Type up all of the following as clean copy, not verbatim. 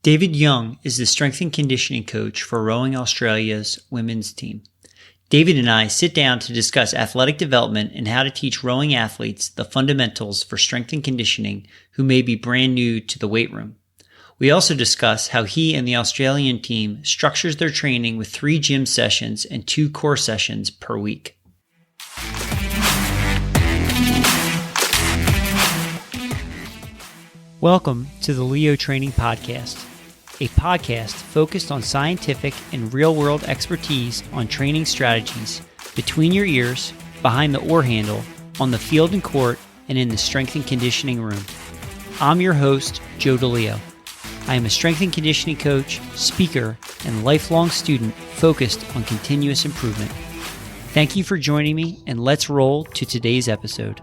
David Young is the strength and conditioning coach for Rowing Australia's women's team. David and I sit down to discuss athletic development and how to teach rowing athletes the fundamentals for strength and conditioning who may be brand new to the weight room. We also discuss how he and the Australian team structures their training with 3 gym sessions and 2 core sessions per week. Welcome to the Leo Training Podcast, a podcast focused on scientific and real-world expertise on training strategies between your ears, behind the oar handle, on the field and court, and in the strength and conditioning room. I'm your host, Joe DeLeo. I am a strength and conditioning coach, speaker, and lifelong student focused on continuous improvement. Thank you for joining me, and let's roll to today's episode.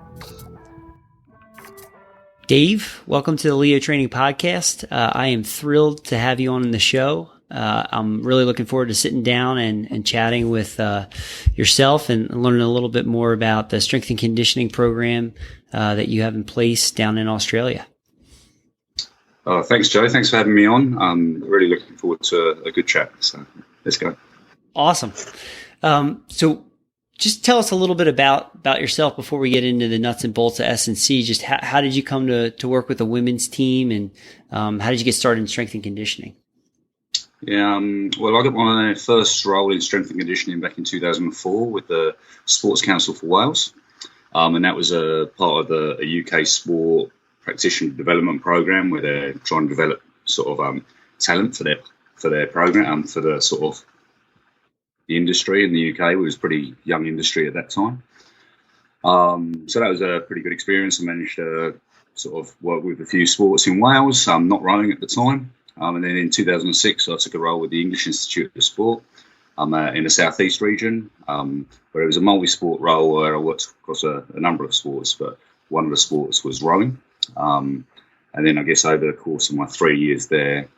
Dave, welcome to the Leo Training Podcast. I am thrilled to have you on the show. I'm really looking forward to sitting down and chatting with yourself and learning a little bit more about the strength and conditioning program that you have in place down in Australia. Thanks, Joe. Thanks for having me on. I'm really looking forward to a good chat. So let's go. Awesome. So just tell us a little bit about yourself before we get into the nuts and bolts of S&C. Just how did you come to work with a women's team, and how did you get started in strength and conditioning? Yeah, well, I got my first role in strength and conditioning back in 2004 with the Sports Council for Wales, and that was a part of a UK sport practitioner development program where they're trying to develop sort of talent for their program, for the sort of the industry in the UK. It was a pretty young industry at that time. So that was a pretty good experience. I managed to sort of work with a few sports in Wales, not rowing at the time. And then in 2006, I took a role with the English Institute of Sport in the Southeast region, where it was a multi-sport role where I worked across a number of sports, but one of the sports was rowing. And then I guess over the course of my 3 years there,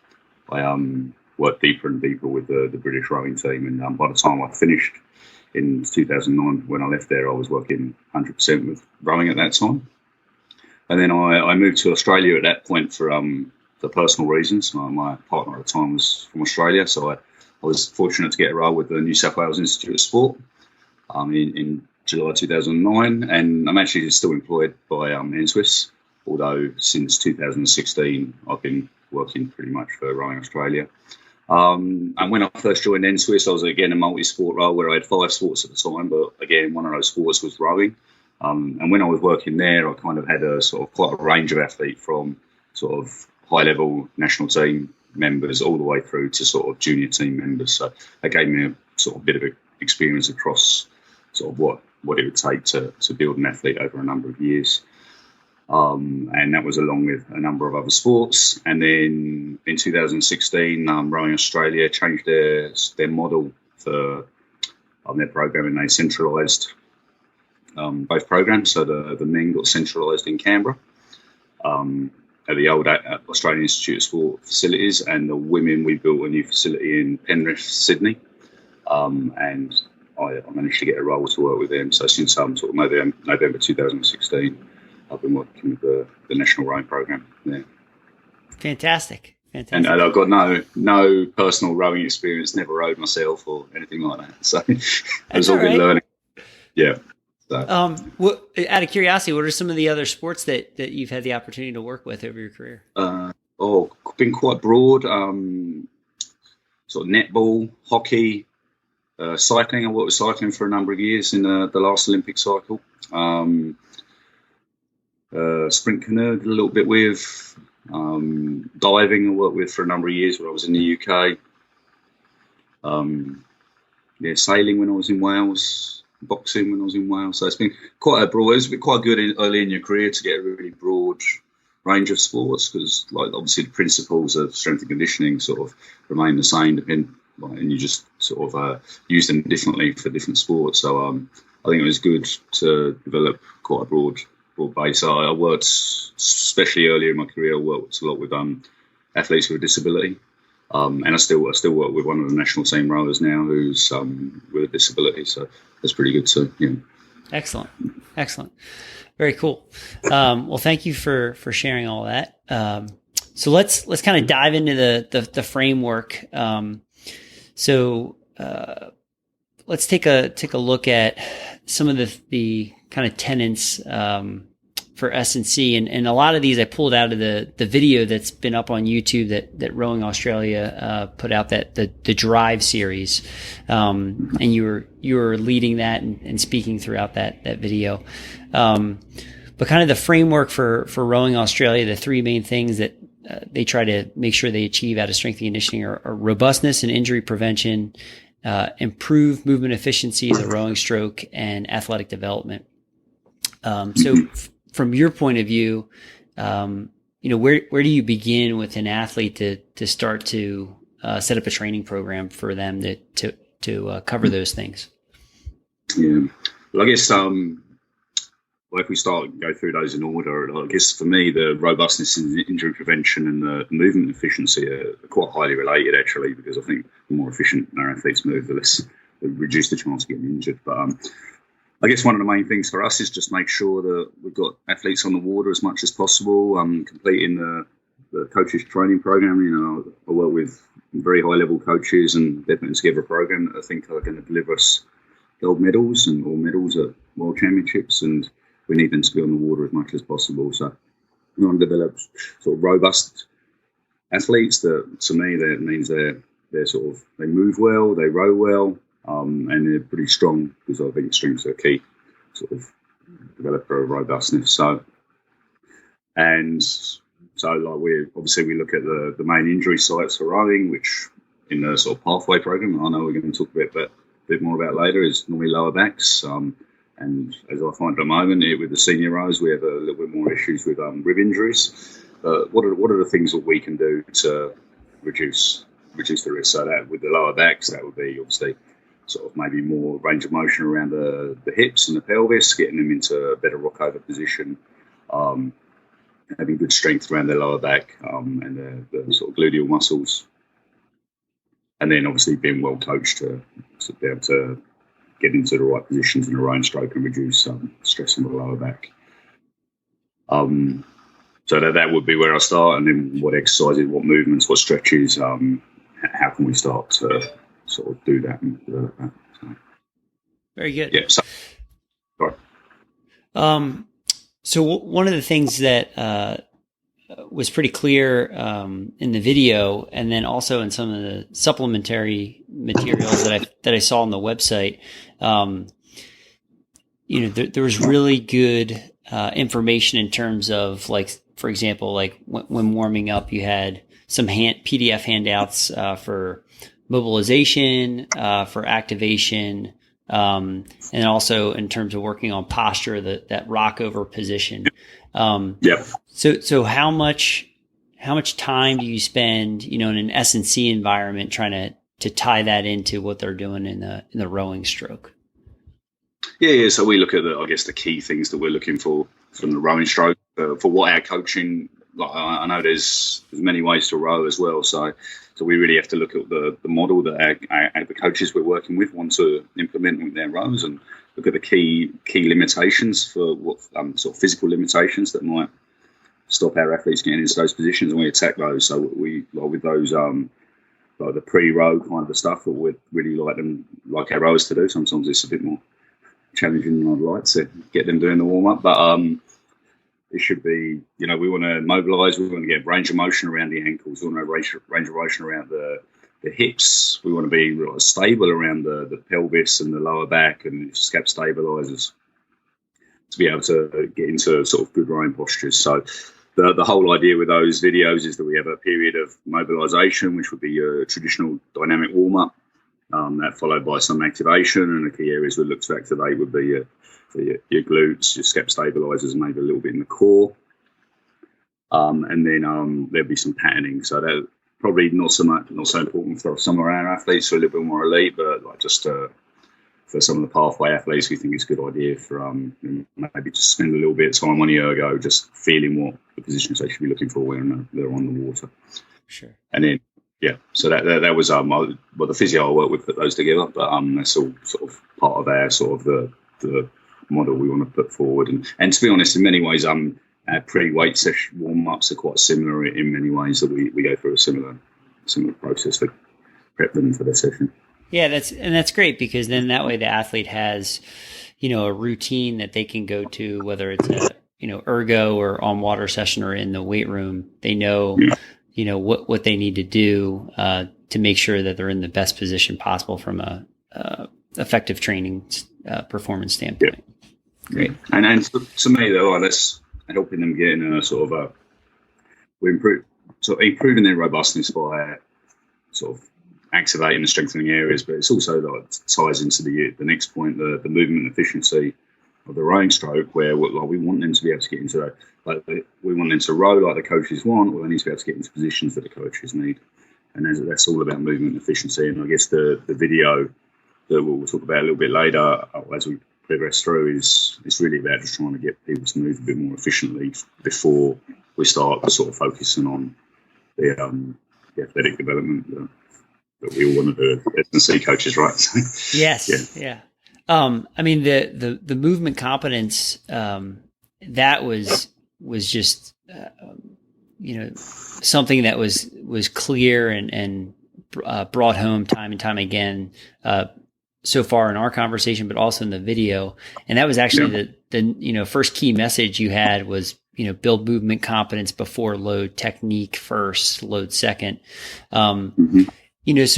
I worked deeper and deeper with the British rowing team. And by the time I finished in 2009, when I left there, I was working 100% with rowing at that time. And then I moved to Australia at that point for personal reasons. My partner at the time was from Australia, so I was fortunate to get a role with the New South Wales Institute of Sport in July 2009. And I'm actually still employed by NSWIS, although since 2016, I've been working pretty much for Rowing Australia. And when I first joined NSWIS, I was again a multi-sport role where I had 5 sports at the time, but again, one of those sports was rowing. And when I was working there, I kind of had a sort of quite a range of athletes from sort of high-level national team members all the way through to sort of junior team members. So that gave me a sort of bit of experience across sort of what it would take to build an athlete over a number of years. And that was along with a number of other sports. And then in 2016, Rowing Australia changed their model for their program, and they centralised both programs. So the men got centralised in Canberra at the old Australian Institute of Sport facilities, and the women, we built a new facility in Penrith, Sydney. And I managed to get a role to work with them. So since sort of November 2016, I've been working with the National Rowing Program there. Fantastic. And I've got no personal rowing experience, never rowed myself or anything like that. So it was all good learning. Yeah. So. Out of curiosity, what are some of the other sports that you've had the opportunity to work with over your career? Been quite broad. Sort of netball, hockey, cycling. I worked with cycling for a number of years in the last Olympic cycle. Sprint canoe, a little bit with diving. I worked with for a number of years when I was in the UK. Sailing when I was in Wales, boxing when I was in Wales. So it's been quite a broad. It's been quite good early in your career to get a really broad range of sports, because obviously the principles of strength and conditioning sort of remain the same, and you just sort of use them differently for different sports. So I think it was good to develop quite a broad base. I worked, especially earlier in my career, I worked a lot with athletes with a disability, and I still work with one of the national team rowers now who's with a disability. So that's pretty good too. Excellent. Very cool. Well, thank you for sharing all that. So let's kind of dive into the framework. Let's take a look at some of the kind of tenets for S&C, and a lot of these I pulled out of the video that's been up on YouTube that Rowing Australia put out, that the Drive series, and you were leading that and speaking throughout that video. But kind of the framework for Rowing Australia, the three main things that they try to make sure they achieve out of strength and conditioning are robustness and injury prevention, improve movement efficiency of the rowing stroke, and athletic development. From your point of view, where do you begin with an athlete to start to set up a training program for them to cover those things? Yeah, well, I guess if we start and go through those in order, I guess for me, the robustness and injury prevention and the movement efficiency are quite highly related, actually, because I think the more efficient our athletes move, the less they reduce the chance of getting injured. But I guess one of the main things for us is just make sure that we've got athletes on the water as much as possible, completing the coaches training program. I work with very high level coaches, and they're putting together a program that I think are going to deliver us gold medals or medals at world championships, and we need them to be on the water as much as possible. So we want to develop sort of robust athletes that, to me, that means they move well, they row well, and they're pretty strong, because I think strengths are a key sort of developer of robustness. So like we look at the main injury sites for rowing, which in the sort of pathway program, I know we're going to talk a bit more about later, is normally lower backs. And as I find at the moment, with the senior rows, we have a little bit more issues with rib injuries. What are the things that we can do to reduce the risk? So that with the lower backs, that would be obviously sort of maybe more range of motion around the hips and the pelvis, getting them into a better rock over position, having good strength around their lower back and the sort of gluteal muscles, and then obviously being well coached to be able to get into the right positions in the rowing stroke and reduce stress on the lower back. So that would be where I start, and then what exercises, what movements, what stretches, how can we start to sort of do that and develop that. So, very good. Yeah. Sorry. So one of the things that was pretty clear in the video, and then also in some of the supplementary materials that I saw on the website, there was really good information in terms of, like, for example, like when warming up, you had some PDF handouts for mobilization, for activation, and also in terms of working on posture, that rock over position. Yeah. So how much time do you spend, in an S&C environment trying to tie that into what they're doing in the rowing stroke? Yeah. So we look at the key things that we're looking for from the rowing stroke for what our coaching. Like, I know there's many ways to row as well. So we really have to look at the model that the coaches we're working with want to implement with their rows, and look at the key limitations for what sort of physical limitations that might stop our athletes getting into those positions, and we attack those. So we, like with those like the pre-row kind of stuff that we'd really like our rowers to do. Sometimes it's a bit more challenging than I'd like to get them doing the warm-up, but it should be, we want to mobilise, we want to get range of motion around the ankles, we want to have range of motion around the hips, we want to be really stable around the pelvis and the lower back and scap stabilisers to be able to get into sort of good rowing postures. So the whole idea with those videos is that we have a period of mobilisation, which would be your traditional dynamic warm-up, that followed by some activation, and the key areas we look to activate would be your glutes, your scap stabilizers, and maybe a little bit in the core. And then there'll be some patterning. So that probably not so important for some of our athletes who are a little bit more elite, but like just for some of the pathway athletes, we think it's a good idea for maybe just spend a little bit of time on the ergo, just feeling what the positions they should be looking for when they're on the water. Sure. And then so that was the physio I work with put those together, but that's all sort of part of our sort of the model we want to put forward. And to be honest, in many ways, our pre-weight session warm-ups are quite similar in many ways, that we go through a similar process to prep them for the session. Yeah, that's great, because then that way the athlete has, a routine that they can go to, whether it's a, ergo or on water session or in the weight room. They know, what they need to do to make sure that they're in the best position possible from a effective training performance standpoint. Yeah. Great. And to me, though, that's helping them get in a sort of improving their robustness by sort of activating the strengthening areas, but it's also like ties into the next point, the movement efficiency of the rowing stroke, where we want them to be able to get into that. Like we want them to row like the coaches want, or they need to be able to get into positions that the coaches need, and that's all about movement efficiency. And I guess the video that we'll talk about a little bit later as we progress through is really about just trying to get people to move a bit more efficiently before we start sort of focusing on the athletic development that we all want to do as S&C coaches, right? Yes. Yeah. I mean, the movement competence, that was just, something that was clear and brought home time and time again, so far in our conversation, but also in the video. And that was actually the first key message you had was, build movement competence before load, technique first, load second. So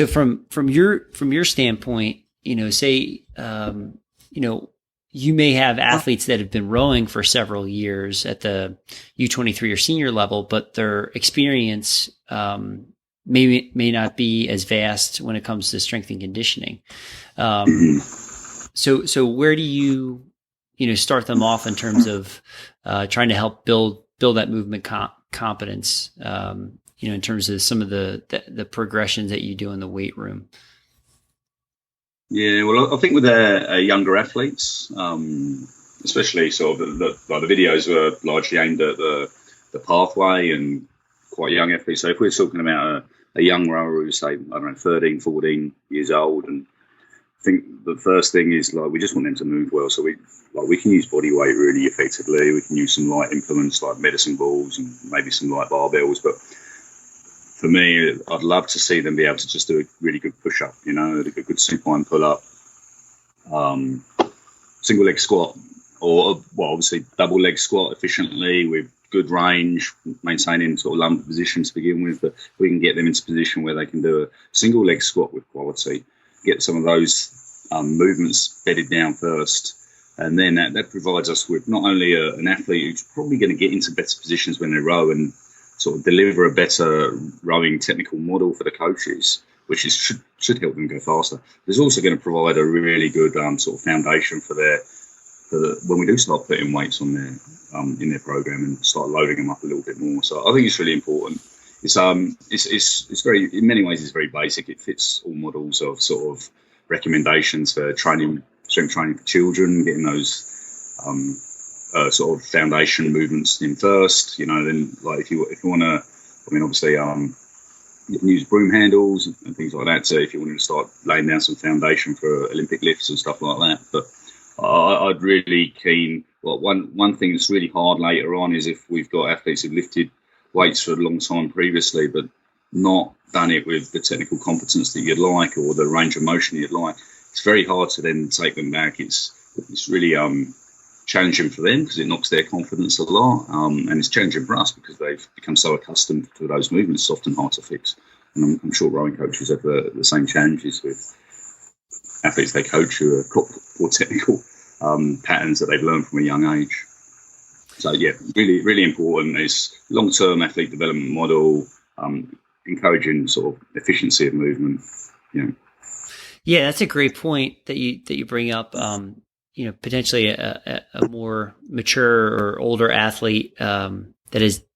from your standpoint, say, you may have athletes that have been rowing for several years at the U23 or senior level, but their experience, may not be as vast when it comes to strength and conditioning. So where do you start them off in terms of trying to help build that movement competence, in terms of some of the progressions that you do in the weight room? Yeah, well, I think with our younger athletes, especially sort of the videos were largely aimed at the pathway and quite young athletes. So if we're talking about a young rower who's, say, 13, 14 years old, and I think the first thing is we just want them to move well. So we can use body weight really effectively. We can use some light implements like medicine balls and maybe some light barbells. But for me, I'd love to see them be able to just do a really good push-up, a good supine pull-up, single leg squat, or obviously double leg squat efficiently with good range, maintaining sort of lumbar position to begin with. But we can get them into a position where they can do a single leg squat with quality, get some of those movements bedded down first, and then that provides us with not only an athlete who's probably going to get into better positions when they row and sort of deliver a better rowing technical model for the coaches, which should help them go faster. It's also going to provide a really good sort of foundation for when we do start putting weights on their in their program and start loading them up a little bit more. So I think it's really important. It's very, in many ways, it's very basic. It fits all models of sort of recommendations for strength training for children, getting those sort of foundation movements in first. Then if you want to, obviously you can use broom handles and things like that. So if you wanted to start laying down some foundation for Olympic lifts and stuff like that, but I'd really keen. Well, one thing that's really hard later on is if we've got athletes who've lifted weights for a long time previously, but not done it with the technical competence that you'd like or the range of motion you'd like. It's very hard to then take them back. It's really challenging for them because it knocks their confidence a lot, and it's challenging for us because they've become so accustomed to those movements. It's often hard to fix, and I'm sure rowing coaches have the same challenges with athletes they coach who are more technical patterns that they've learned from a young age. So yeah, really, really important is long-term athlete development model, encouraging sort of efficiency of movement. Yeah, that's a great point that you bring up. Potentially a more mature or older athlete that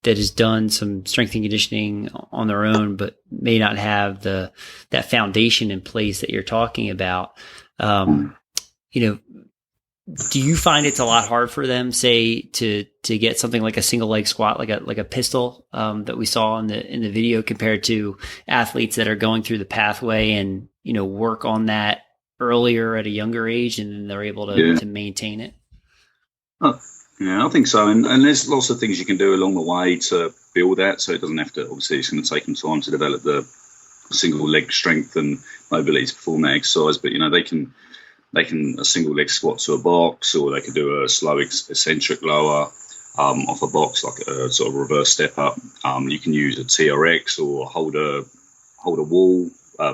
has done some strength and conditioning on their own, but may not have that foundation in place that you're talking about. Do you find it's a lot hard for them, say, to get something like a single leg squat, like a pistol that we saw in the video, compared to athletes that are going through the pathway and work on that earlier at a younger age, and then they're able to maintain it? Yeah, I think so. And there's lots of things you can do along the way to build that. So it doesn't have to, obviously, it's going to take them time to develop the single leg strength and mobility to perform that exercise. But, they can a single leg squat to a box, or they could do a slow eccentric lower off a box, like a sort of reverse step up. You can use a TRX or hold a wall,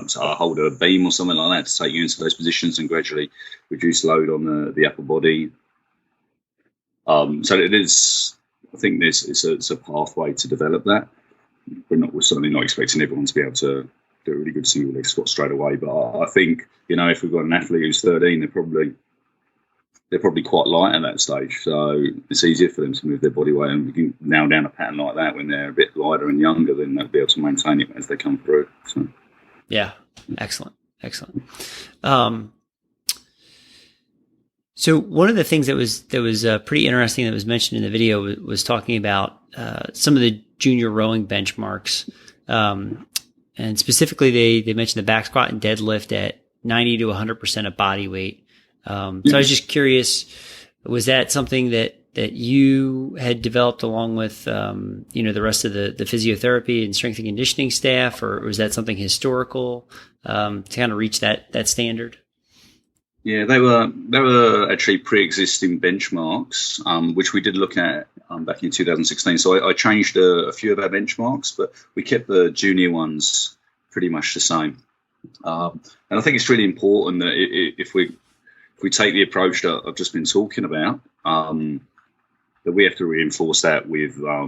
so hold a beam or something like that to take you into those positions and gradually reduce load on the upper body. So it is. I think it's a pathway to develop that. We're certainly not expecting everyone to be able to do a really good single leg squat straight away. But I think, if we've got an athlete who's 13, they're probably quite light at that stage. So it's easier for them to move their body weight, and we can nail down a pattern like that when they're a bit lighter and younger. Then they'll be able to maintain it as they come through. So. Yeah, excellent. So one of the things that was pretty interesting that was mentioned in the video was talking about some of the junior rowing benchmarks, and specifically they mentioned the back squat and deadlift at 90 to 100% of body weight. So I was just curious, was that something that you had developed along with the rest of the physiotherapy and strength and conditioning staff, or was that something historical to kind of reach that standard? Yeah, they were actually pre-existing benchmarks, which we did look at back in 2016. So I changed a few of our benchmarks, but we kept the junior ones pretty much the same. And I think it's really important that if we take the approach that I've just been talking about, that we have to reinforce that with our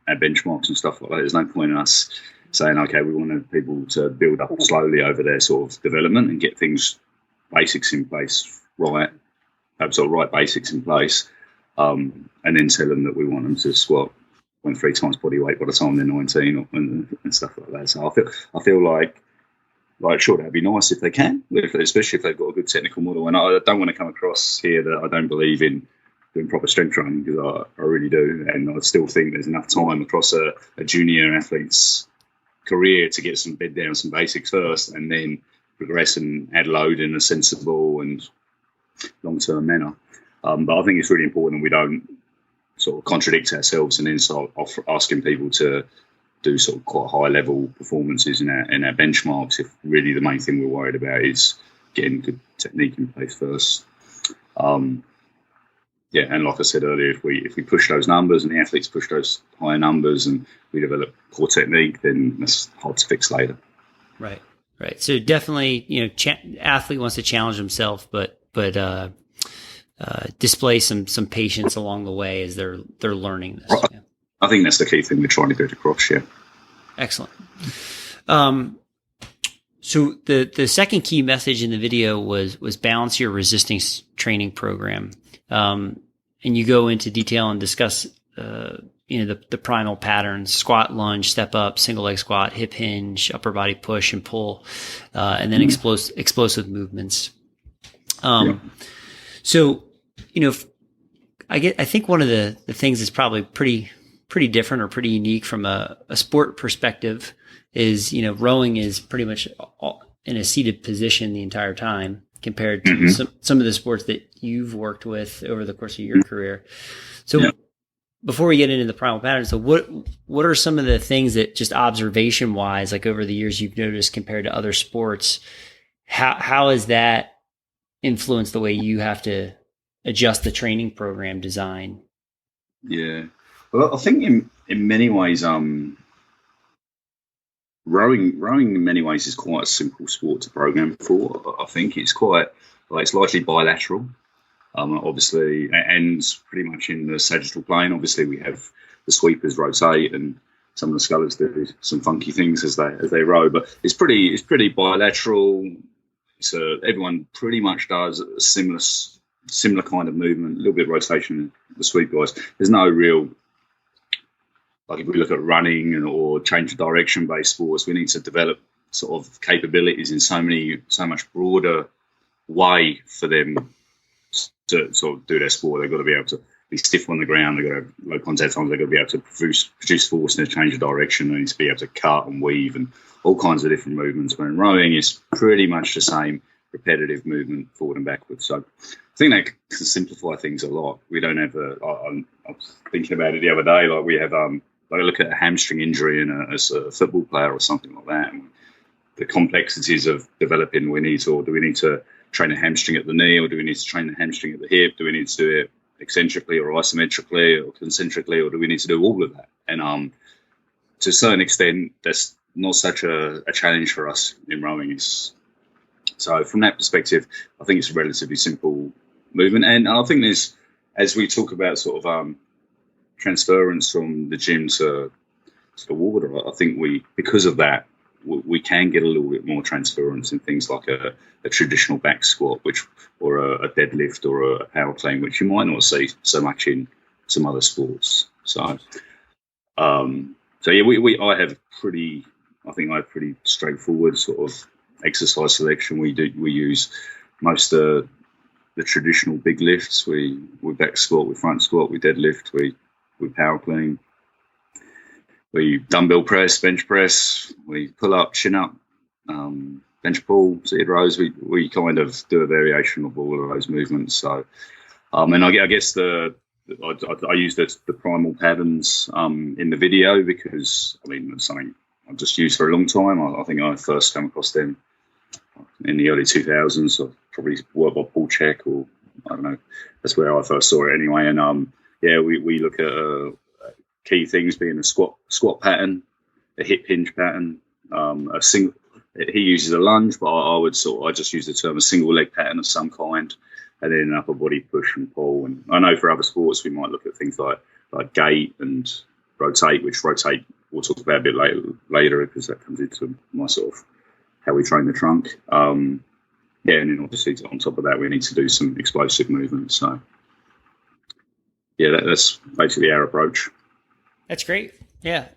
benchmarks and stuff like that. There's no point in us saying, okay, we want people to build up slowly over their sort of development and get things basics in place, right basics in place, and then tell them that we want them to squat 3 times body weight by the time they're 19 and stuff like that. So I feel like sure, that'd be nice if they can, especially if they've got a good technical model. And I don't want to come across here that I don't believe in doing proper strength training, because I really do, and I still think there's enough time across a junior athlete's career to get some bed down, some basics first, and then progress and add load in a sensible and long-term manner. But I think it's really important we don't sort of contradict ourselves and then start asking people to do sort of quite high-level performances in our benchmarks if really the main thing we're worried about is getting good technique in place first. And like I said earlier, if we push those numbers and the athletes push those higher numbers and we develop core technique, then that's hard to fix later. Right. So definitely, athlete wants to challenge himself, but display some patience along the way as they're learning this. Right. Yeah. I think that's the key thing we're trying to get across. Yeah. Excellent. So the second key message in the video was balance your resistance training program, and you go into detail and discuss the primal patterns: squat, lunge, step up, single leg squat, hip hinge, upper body push and pull, and then explosive movements. So, I think one of the things that's probably pretty different or pretty unique from a sport perspective is, rowing is pretty much in a seated position the entire time compared to some of the sports that you've worked with over the course of your career. So before we get into the primal patterns, so what are some of the things that just observation wise, like over the years you've noticed compared to other sports, how has that influenced the way you have to adjust the training program design? Yeah. Well, I think in many ways, rowing in many ways is quite a simple sport to program for. I think it's it's largely bilateral, obviously, and pretty much in the sagittal plane. Obviously, we have the sweepers rotate, and some of the scullers do some funky things as they row. But it's pretty bilateral. So everyone pretty much does a similar kind of movement, a little bit of rotation. The sweep guys, there's no real. Like if we look at running or change of direction based sports, we need to develop sort of capabilities in so much broader way for them to sort of do their sport. They've got to be able to be stiff on the ground. They've got to have low contact times. They've got to be able to produce force in a change of direction. They need to be able to cut and weave and all kinds of different movements. When rowing is pretty much the same. repetitive movement forward and backwards. So I think that can simplify things a lot. We don't have I was thinking about it the other day, like we have like look at a hamstring injury as a football player or something like that, and the complexities of developing do we need to train a hamstring at the knee, or do we need to train the hamstring at the hip? Do we need to do it eccentrically or isometrically or concentrically, or do we need to do all of that? And to a certain extent, that's not such a challenge for us in rowing. So from that perspective, I think it's a relatively simple movement. And I think as we talk about sort of transference from the gym to the water, I think because of that, we can get a little bit more transference in things like a traditional back squat, or a deadlift or a power clean, which you might not see so much in some other sports. So, I have pretty straightforward sort of exercise selection. We use most of the traditional big lifts. We back squat, we front squat, we deadlift, we power clean. We dumbbell press, bench press, we pull up, chin up, bench pull, seated rows. We kind of do a variation of all of those movements. So, and I guess I use the Primal Patterns in the video because, I mean, it's something I've just used for a long time. I think I first came across them in the early 2000s. I probably worked by Paul Check, or I don't know. That's where I first saw it anyway. And we look at key things being a squat pattern, a hip hinge pattern, a single. He uses a lunge, but I just use the term a single leg pattern of some kind, and then an upper body push and pull. And I know for other sports we might look at things like gait and rotate, which we'll talk about a bit later because that comes into my sort of how we train the trunk. And then obviously on top of that we need to do some explosive movements. So that's basically our approach. That's great. Yeah.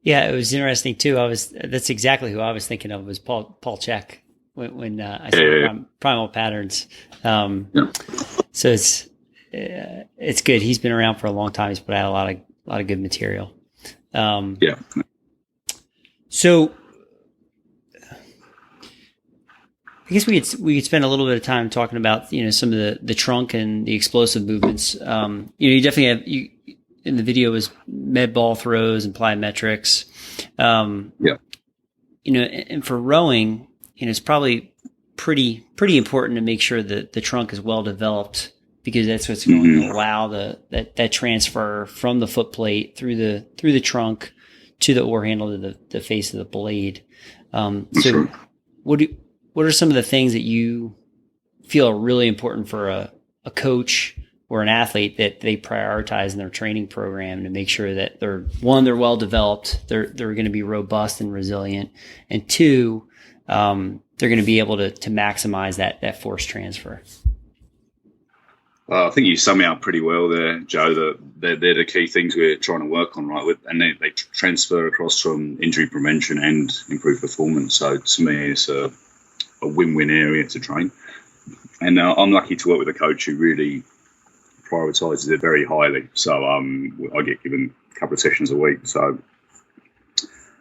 It was interesting too. That's exactly who I was thinking of, was Paul Check when I saw Primal Patterns. So it's good. He's been around for a long time. He's put out a lot of good material. So I guess we could spend a little bit of time talking about, some of the trunk and the explosive movements. You definitely have in the video was med ball throws and plyometrics. And for rowing, it's probably pretty important to make sure that the trunk is well developed, because that's what's going to allow that transfer from the foot plate through the trunk to the oar handle to the face of the blade. So what are some of the things that you feel are really important for a coach or an athlete that they prioritize in their training program to make sure that they're well developed, they're going to be robust and resilient, and two, they're going to be able to maximize that force transfer? I think you sum it up pretty well there, Joe. They're the key things we're trying to work on, right? And they transfer across from injury prevention and improved performance. So to me, it's a win-win area to train. And I'm lucky to work with a coach who really prioritizes it very highly. So I get given a couple of sessions a week. So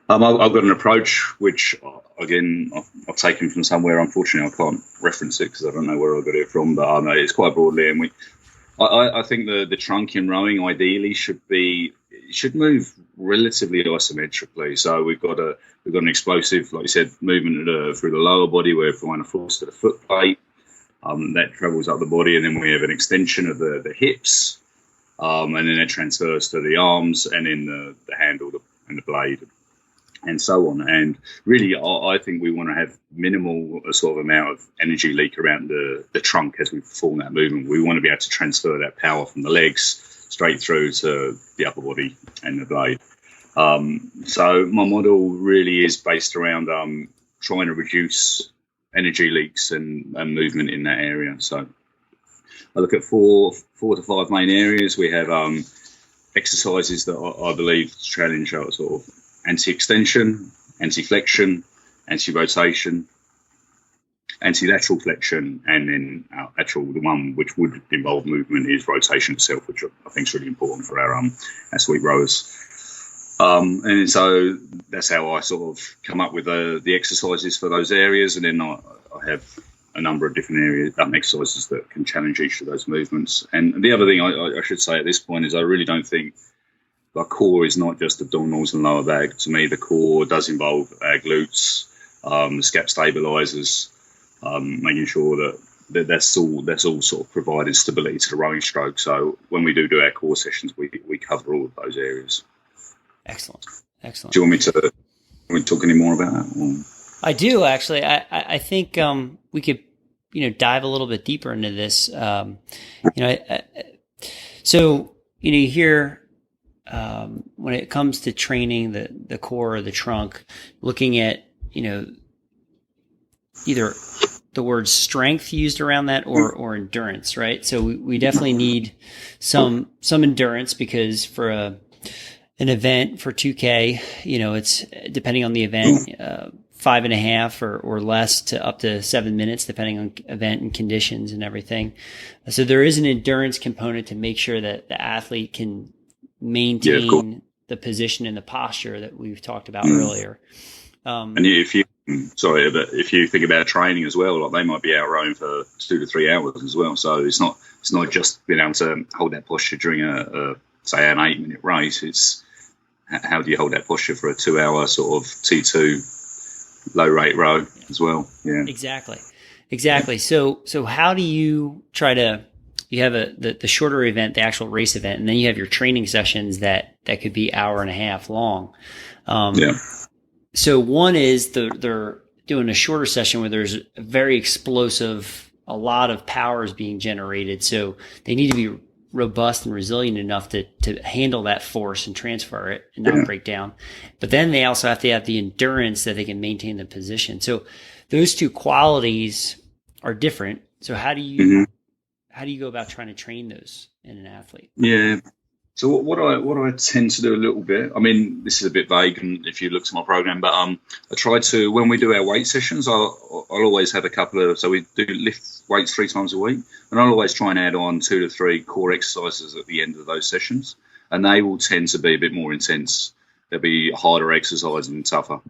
I've got an approach which, again, I've taken from somewhere. Unfortunately, I can't reference it because I don't know where I got it from, but it's quite broadly. And I think the trunk in rowing ideally should move relatively isometrically. So we've got an explosive, like you said, movement through the lower body where we're applying a force to the foot plate. That travels up the body, and then we have an extension of the hips, and then it transfers to the arms, and then the handle and the blade, and so on. And really, I think we want to have minimal sort of amount of energy leak around the trunk as we perform that movement. We want to be able to transfer that power from the legs straight through to the upper body and the blade. So my model really is based around trying to reduce energy leaks and movement in that area. So I look at four to five main areas. We have exercises that I believe challenge our sort of anti-extension, anti-flexion, anti-rotation, anti-lateral flexion, and then the one which would involve movement is rotation itself, which I think is really important for our sweep rowers. And so that's how I sort of come up with the exercises for those areas. And then I have a number of different areas, exercises that can challenge each of those movements. And the other thing I should say at this point is I really don't think the core is not just abdominals and lower back. To me, the core does involve our glutes, the scap stabilizers, making sure that's all sort of providing stability to the rowing stroke. So when we do our core sessions, we cover all of those areas. Excellent. Do you want me to talk any more about that? Or? I do, actually. I think we could, dive a little bit deeper into this. So you hear when it comes to training the core or the trunk, looking at either the word strength used around that or endurance, right? So we definitely need some endurance, because for an event for 2K, it's depending on the event, 5.5 or less to up to 7 minutes, depending on event and conditions and everything. So there is an endurance component to make sure that the athlete can maintain the position and the posture that we've talked about earlier. And if you think about training as well, like they might be out rowing for 2 to 3 hours as well. So it's not just being able to hold that posture during say an 8-minute race. It's how do you hold that posture for a 2-hour sort of T2 low rate row as well? Yeah, exactly. So how do you try to? You have the shorter event, the actual race event, and then you have your training sessions that could be 1.5 hours long. So one is they're doing a shorter session where there's a very explosive, a lot of power is being generated. So they need to be robust and resilient enough to handle that force and transfer it and not break down. But then they also have to have the endurance that they can maintain the position. So those two qualities are different. So how do you go about trying to train those in an athlete? Yeah. So what I tend to do a little bit, I mean, this is a bit vague, and if you look to my program, but I try to, when we do our weight sessions, I'll always have a couple of, so we do lift weights 3 times a week, and I'll always try and add on 2 to 3 core exercises at the end of those sessions, and they will tend to be a bit more intense. They'll be harder exercise and tougher.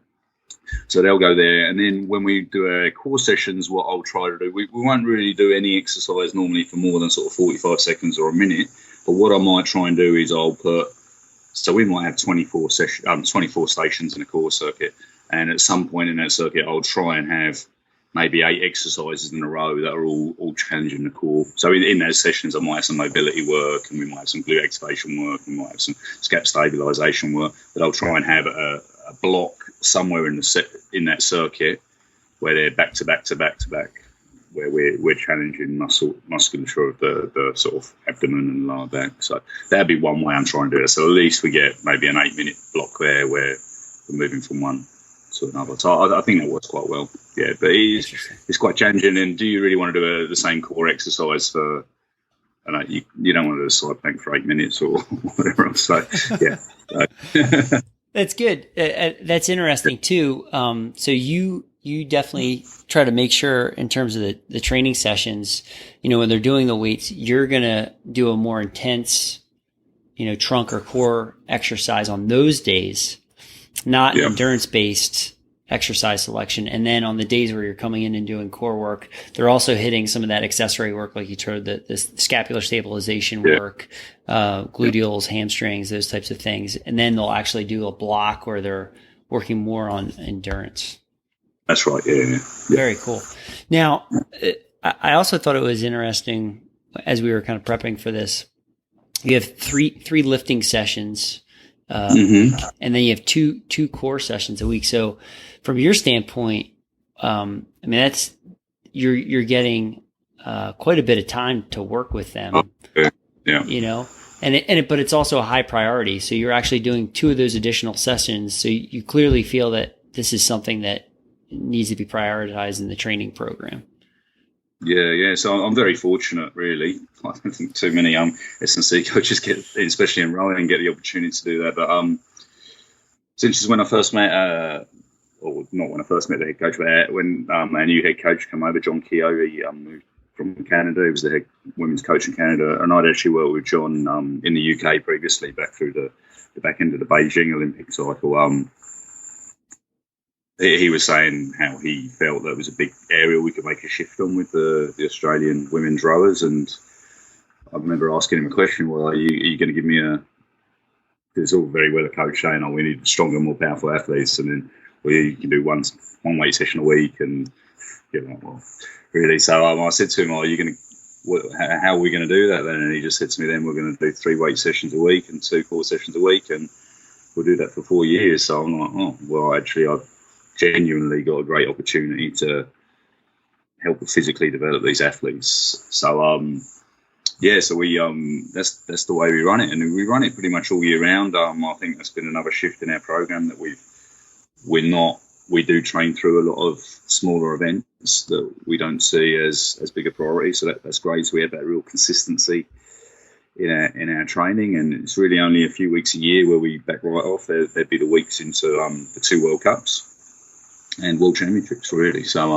So they'll go there, and then when we do our core sessions, what I'll try to do, we won't really do any exercise normally for more than sort of 45 seconds or a minute. But what I might try and do is so we might have 24 stations in a core circuit, and at some point in that circuit, I'll try and have maybe 8 exercises in a row that are all challenging the core. So in those sessions, I might have some mobility work, and we might have some glute activation work, and we might have some scap stabilization work. But I'll try and have a block somewhere in that circuit where they're back to back to back to back, where we're challenging musculature of the sort of abdomen and lower back. So that'd be one way I'm trying to do it. So at least we get maybe an 8-minute block there where we're moving from one to another. So I think that works quite well. Yeah, but it's quite challenging. And do you really want to do the same core exercise for? I know you don't want to do a side plank for 8 minutes or whatever else. So yeah. That's good. That's interesting too. So you definitely try to make sure in terms of the training sessions, when they're doing the weights, you're going to do a more intense, trunk or core exercise on those days, not endurance-based exercise selection. And then on the days where you're coming in and doing core work, they're also hitting some of that accessory work, like you told, the scapular stabilization work, gluteals, hamstrings, those types of things. And then they'll actually do a block where they're working more on endurance. That's right. Yeah. Very cool. Now, I also thought it was interesting as we were kind of prepping for this. You have three lifting sessions, and then you have two core sessions a week. So, from your standpoint, I mean that's you're getting quite a bit of time to work with them. Okay. Yeah. But it's also a high priority. So you're actually doing 2 of those additional sessions. So you clearly feel that this is something that needs to be prioritized in the training program. Yeah. So I'm very fortunate, really. I don't think too many S&C coaches get, especially in rowing, get the opportunity to do that. But since when I first met, or not when I first met the head coach, but when our new head coach came over, John Keogh, he moved from Canada. He was the head women's coach in Canada, and I'd actually worked with John in the UK previously, back through the back end of the Beijing Olympic cycle. He was saying how he felt that was a big area we could make a shift on with the Australian women's rowers, and I remember asking him a question: "Well, are you going to give me a?" It's all very well a coach saying, "Oh, we need stronger, more powerful athletes," and then, "Well, you can do one weight session a week," and well, really. So I said to him, "Oh, are you going to? How are we going to do that then?" And he just said to me, "Then we're going to do 3 weight sessions a week and 2 core sessions a week, and we'll do that for 4 years." So I'm like, "Oh, well, actually, I've genuinely got a great opportunity to help physically develop these athletes." So so we that's the way we run it, and we run it pretty much all year round. I think that's been another shift in our program, that we do train through a lot of smaller events that we don't see as big a priority. So that's great. So we have that real consistency in our training, and it's really only a few weeks a year where we back right off. There'd be the weeks into the 2 World Cups and World Championships, really. So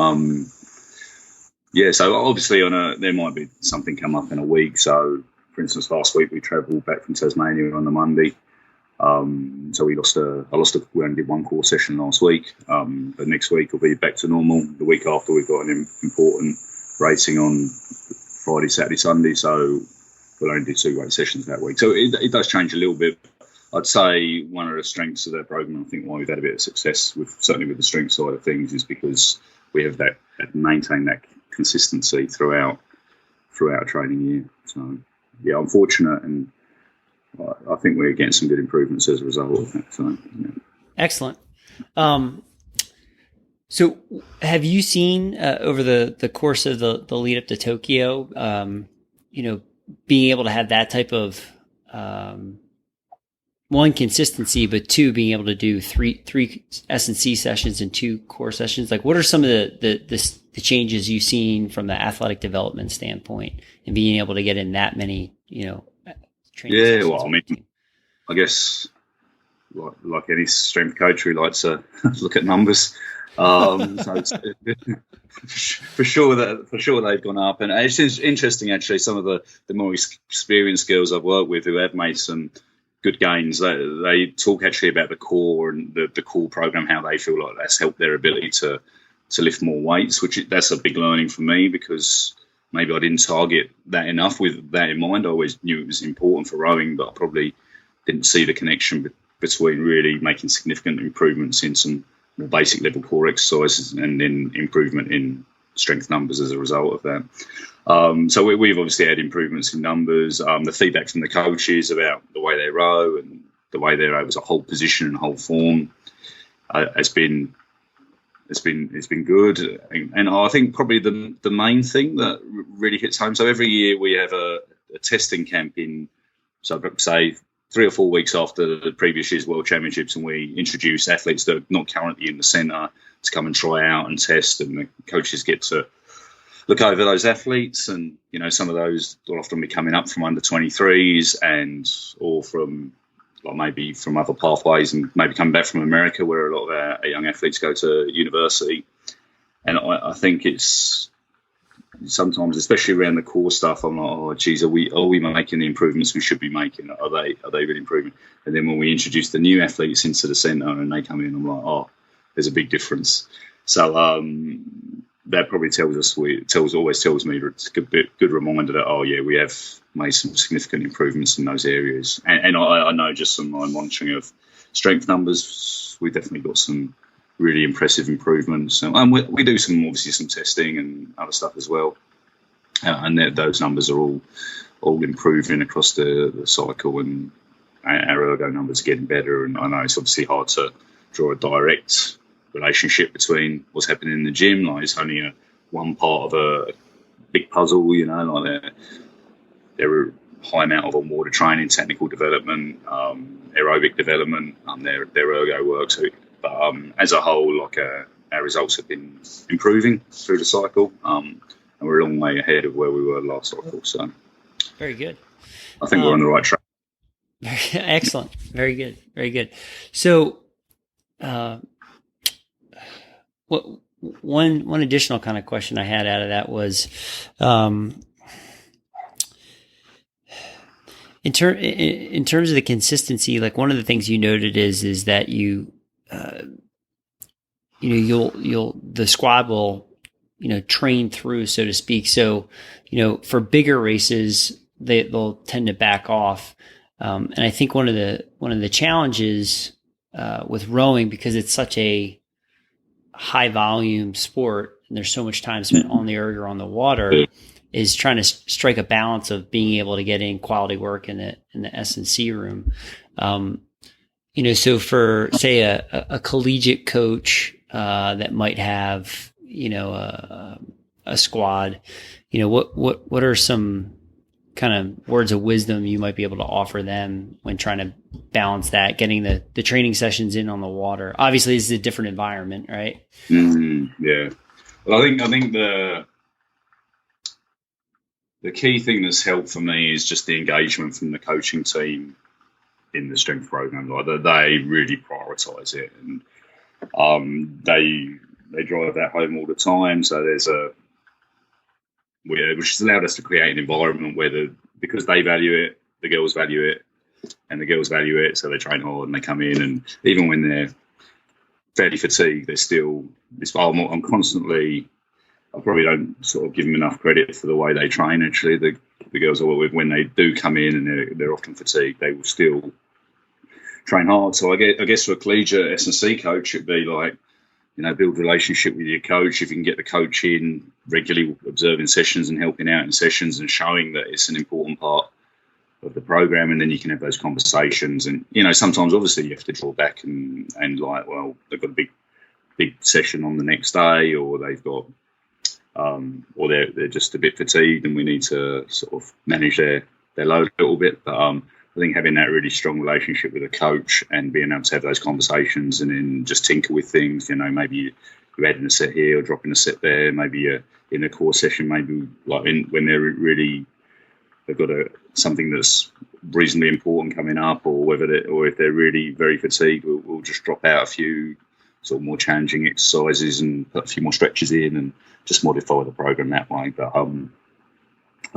so obviously there might be something come up in a week. So for instance, last week we travelled back from Tasmania on the Monday. So we only did 1 core session last week. But next week we'll be back to normal. The week after we've got an important racing on Friday, Saturday, Sunday. So we'll only do 2 weight sessions that week. So it does change a little bit. I'd say one of the strengths of that program, I think why we've had a bit of success certainly with the strength side of things, is because we have maintained that consistency throughout our training year. So yeah, I'm fortunate, and I think we're getting some good improvements as a result of that. So yeah. Excellent. So have you seen over the course of the lead up to Tokyo, being able to have that type of one, consistency, but 2, being able to do three S&C sessions and 2 core sessions? Like, what are some of the changes you've seen from the athletic development standpoint, and being able to get in that many, training sessions? Well, I mean, I guess like any strength coach, we like to look at numbers. So it's, for sure they've gone up, and it's interesting actually. Some of the more experienced girls I've worked with who have made some good gains, they talk actually about the core and the core program, how they feel like that's helped their ability to lift more weights, that's a big learning for me, because maybe I didn't target that enough with that in mind. I always knew it was important for rowing, but I probably didn't see the connection between really making significant improvements in some more basic level core exercises and then improvement in strength numbers as a result of that. So we've obviously had improvements in numbers. The feedback from the coaches about the way they row and the way they row as a whole position and whole form it's been good. And I think probably the main thing that really hits home. So every year we have a testing camp say 3 or 4 weeks after the previous year's World Championships, and we introduce athletes that are not currently in the centre to come and try out and test, and the coaches get to look over those athletes. And some of those will often be coming up from under 23s or from maybe from other pathways, and maybe coming back from America, where a lot of our young athletes go to university. And I think it's sometimes, especially around the core stuff, I'm like, oh geez, are we making the improvements we should be making? Are they really improving? And then when we introduce the new athletes into the centre and they come in, I'm like, oh, there's a big difference. So that probably always tells me it's a good reminder that, oh yeah, we have made some significant improvements in those areas. And I know just from my monitoring of strength numbers, we've definitely got some really impressive improvements. And we do obviously some testing and other stuff as well. And those numbers are all improving across the cycle, and our ergo numbers are getting better. And I know it's obviously hard to draw a direct relationship between what's happening in the gym. Like, it's only one part of a big puzzle, like there are high amount of on-water training, technical development, aerobic development, their ergo work. So, but as a whole, our results have been improving through the cycle, and we're a long way ahead of where we were last cycle. So very good. I think we're on the right track. Excellent. Very good. Very good. So, one additional kind of question I had out of that was, in terms of the consistency, like one of the things you noted is that the squad will, train through, so to speak. So, for bigger races, they'll tend to back off. And I think one of the challenges with rowing, because it's such a high volume sport and there's so much time spent on the erg or on the water, is trying to strike a balance of being able to get in quality work in the S&C room. So for, say, a collegiate coach that might have, a squad, what are some kind of words of wisdom you might be able to offer them when trying to balance that, getting the training sessions in on the water? Obviously, this is a different environment, right? Yeah. Well, I think the key thing that's helped for me is just the engagement from the coaching team in the strength program. Like they really prioritize it, and they drive that home all the time. So there's which has allowed us to create an environment where because they value it, the girls value it, and the girls value it, so they train hard and they come in, and even when they're fairly fatigued, they're still. I'm constantly. I probably don't sort of give them enough credit for the way they train. Actually, the girls I work with, when they do come in and they're often fatigued, they will still train hard. So I guess for a collegiate S&C coach, it'd be like, build a relationship with your coach. If you can get the coach in regularly, observing sessions and helping out in sessions and showing that it's an important part of the program, and then you can have those conversations. And sometimes obviously you have to draw back and like, well, they've got a big session on the next day, or they've got. Or they're just a bit fatigued, and we need to sort of manage their load a little bit. But I think having that really strong relationship with a coach and being able to have those conversations and then just tinker with things, maybe you're adding a set here or dropping a set there, maybe you're in a core session, maybe like when they've got something that's reasonably important coming up, or if they're really very fatigued, we'll just drop out a few sort of more challenging exercises and put a few more stretches in and just modify the program that way. But I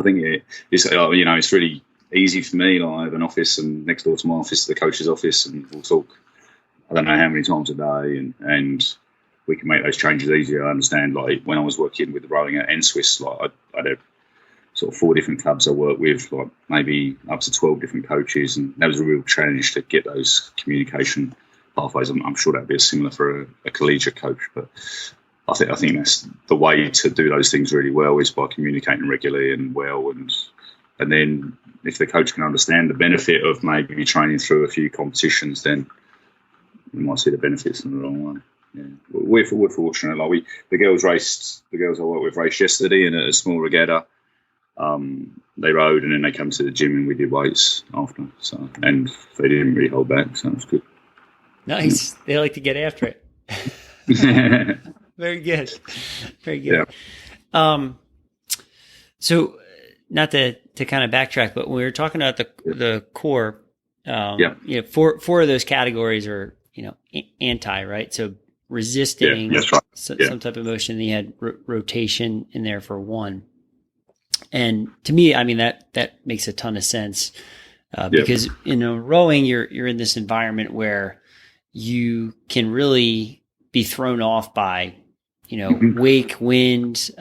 think it's really easy for me. Like, I have an office, and next door to my office is the coach's office, and we'll talk I don't know how many times a day, and we can make those changes easier. I understand, like when I was working with the rowing at N-Swiss, like I'd have sort of 4 different clubs I worked with, like maybe up to 12 different coaches, and that was a real challenge to get those communication pathways. I'm sure that'd be similar for a collegiate coach, but I think that's the way to do those things really well, is by communicating regularly and well, and then if the coach can understand the benefit of maybe training through a few competitions, then we might see the benefits in the long run. Yeah, we're fortunate. Like the girls I work with raced yesterday in a small regatta. They rode and then they come to the gym and we did weights after. So, and they didn't really hold back, so it was good. Nice. They like to get after it. Very good. Very good. Yeah. So not to kind of backtrack, but when we were talking about the core, four of those categories are, anti, right? So resisting that's right. Some type of motion. Then you had rotation in there for one. And to me, I mean, that makes a ton of sense because rowing, you're in this environment where you can really be thrown off by, wake, wind,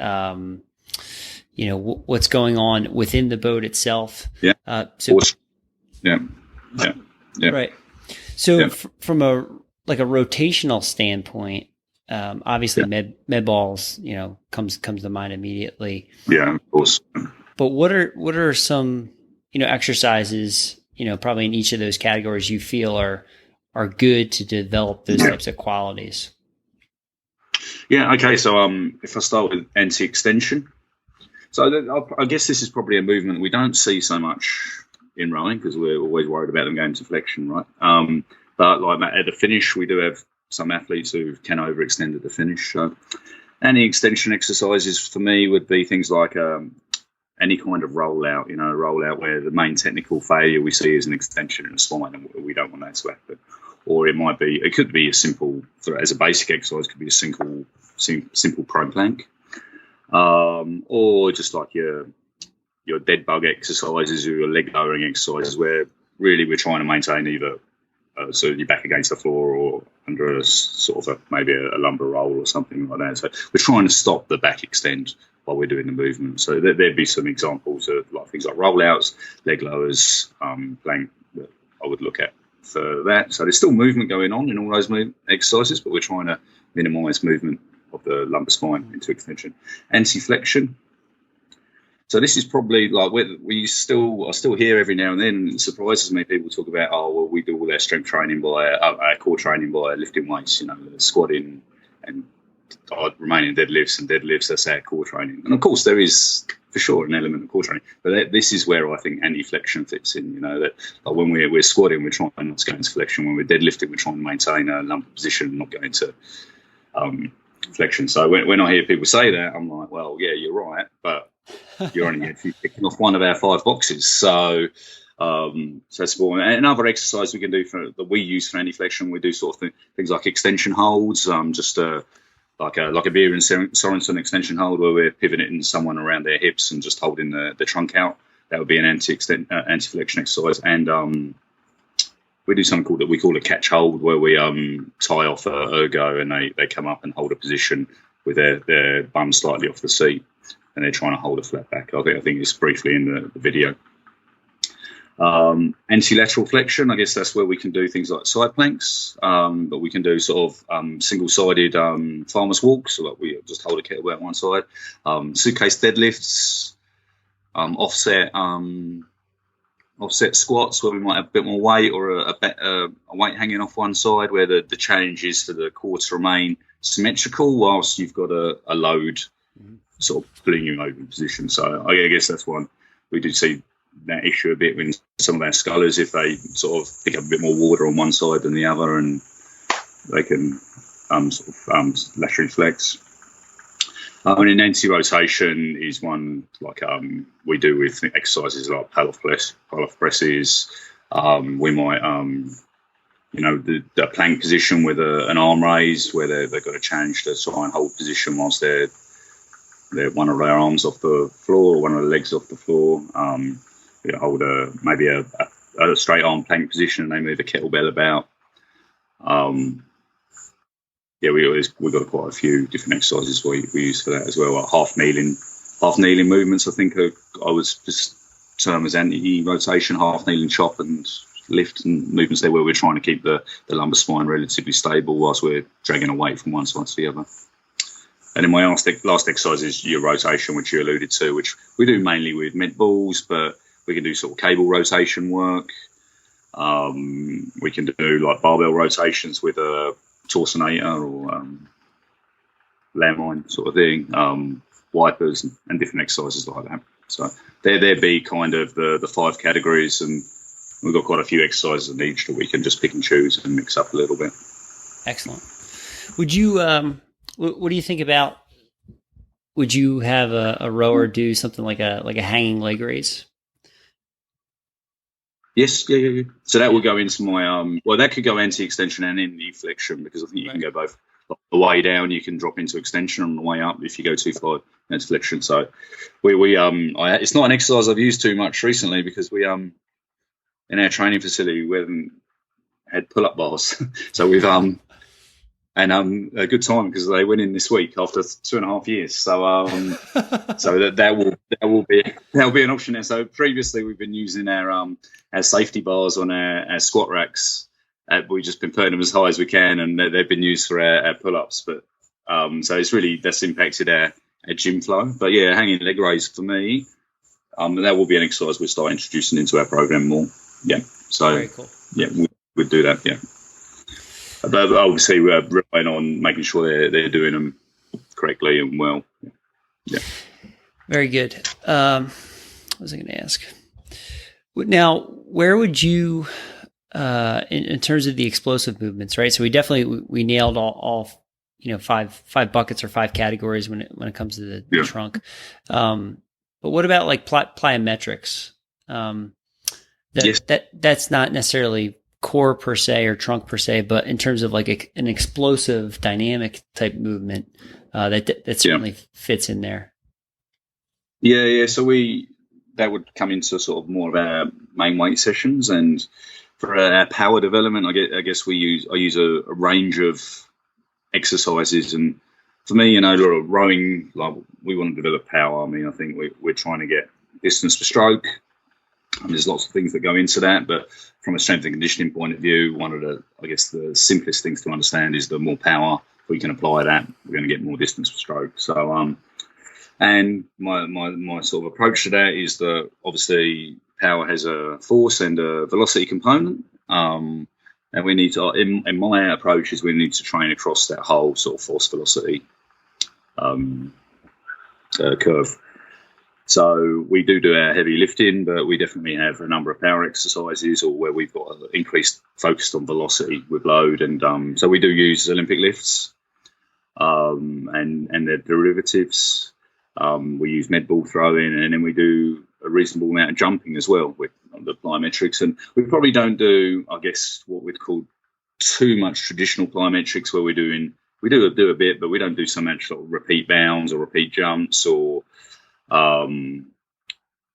what's going on within the boat itself. Yeah. Right. So from a rotational standpoint, obviously med balls, comes to mind immediately. Yeah, of course. But what are some, exercises, probably in each of those categories you feel are good to develop those types of qualities? Yeah. Okay. So, if I start with anti-extension, so I guess this is probably a movement we don't see so much in rowing because we're always worried about them going to flexion, right? But like at the finish, we do have some athletes who can overextend at the finish. So anti-extension exercises for me would be things like any kind of rollout, where the main technical failure we see is an extension in the spine, and we don't want that to happen. Or it could be as simple, as a basic exercise, could be a single simple prone plank, or just like your dead bug exercises or your leg lowering exercises, where really we're trying to maintain either so you're back against the floor or under a sort of maybe a lumbar roll or something like that. So we're trying to stop the back extend while we're doing the movement. So there'd be some examples of like things like rollouts, leg lowers, plank that I would look at for that. So there's still movement going on in all those exercises, but we're trying to minimise movement of the lumbar spine into extension. Anti-Flexion. So this is probably like I still hear every now and then, it surprises me, people talk about, oh, well, we do all our strength training by our core training by lifting weights, squatting and remaining deadlifts, that's our core training. And of course there is for sure an element of core training, but this is where I think anti-flexion fits in, that like when we're squatting, we're trying not to go into flexion. When we're deadlifting, we're trying to maintain a lumbar position, not go into flexion. So when I hear people say that, I'm like, well, yeah, you're right, but you're only actually picking off one of our 5 boxes. So that's important. And another exercise we can do that we use for anti-flexion, we do sort of things like extension holds, just like a Beer and Sorensen extension hold, where we're pivoting someone around their hips and just holding the trunk out. That would be an anti-flexion exercise. And we do something we call a catch hold, where we tie off a ergo and they come up and hold a position with their bum slightly off the seat, and they're trying to hold a flat back. I think it's briefly in the video. Anti-lateral flexion, I guess that's where we can do things like side planks, but we can do sort of single-sided farmer's walks, so like we just hold a kettlebell on one side, suitcase deadlifts, offset squats, where we might have a bit more weight, or a weight hanging off one side, where the challenge is for the core to remain symmetrical whilst you've got a load sort of pulling you over in position. So I guess that's one we do see that issue a bit when some of our scullers, if they sort of pick up a bit more water on one side than the other, and they can laterally flex. And an anti-rotation is one like we do with exercises like pull-off presses. We might, the plank position with an arm raise, where they've got a challenge to try and hold position whilst they're one of their arms off the floor or one of the legs off the floor. Hold maybe a straight arm plank position, and they move a kettlebell about. We've got quite a few different exercises we use for that as well. Like half kneeling movements, I think I was just termed as anti-rotation, half kneeling chop and lift, and movements there where we're trying to keep the lumbar spine relatively stable whilst we're dragging a weight from one side to the other. And then my last exercise is your rotation, which you alluded to, which we do mainly with med balls, but we can do sort of cable rotation work. We can do like barbell rotations with a torsionator or landmine sort of thing, wipers and different exercises like that. So there'd be kind of the 5 categories, and we've got quite a few exercises in each that we can just pick and choose and mix up a little bit. Excellent. Would you, what do you think about, would you have a rower do something like a hanging leg raise? Yes, yeah. So that would go into my that could go anti-extension and anti-flexion, because I think you can go both. The way down, you can drop into extension, on the way up, if you go too far, into flexion. So it's not an exercise I've used too much recently, because we in our training facility we haven't had pull-up bars, so we've a good time, because they went in this week after 2.5 years. So so that will be an option there. So previously we've been using our safety bars on our squat racks. We've just been putting them as high as we can, and they've been used for our pull-ups. But so that's impacted our gym flow. But yeah, hanging leg raise for me, that will be an exercise we'll start introducing into our program more. Yeah. So very cool. Yeah, we'd do that. Yeah. But obviously, we're relying on making sure they're doing them correctly and well. Yeah. Very good. What was I going to ask? Now, where would you, in terms of the explosive movements, right? So we nailed all 5 buckets or 5 categories when it comes to the trunk. But what about like plyometrics? That's not necessarily core per se or trunk per se, but in terms of like an explosive dynamic type movement, that certainly fits in there. Yeah. So that would come into sort of more of our main weight sessions, and for our power development, I guess I use a range of exercises. And for me, rowing, like, we want to develop power. I mean, I think we're trying to get distance per stroke. And there's lots of things that go into that, but from a strength and conditioning point of view, one of the simplest things to understand is the more power we can apply that, we're going to get more distance per stroke. So, and my sort of approach to that is that obviously power has a force and a velocity component, and we need to, in my approach, is we need to train across that whole sort of force velocity curve. So we do our heavy lifting, but we definitely have a number of power exercises, or where we've got increased focus on velocity with load. And so we do use Olympic lifts and their derivatives. We use med ball throwing, and then we do a reasonable amount of jumping as well with the plyometrics. And we probably don't do, I guess, what we'd call too much traditional plyometrics, where we do a bit, but we don't do so much sort of repeat bounds or repeat jumps, or don't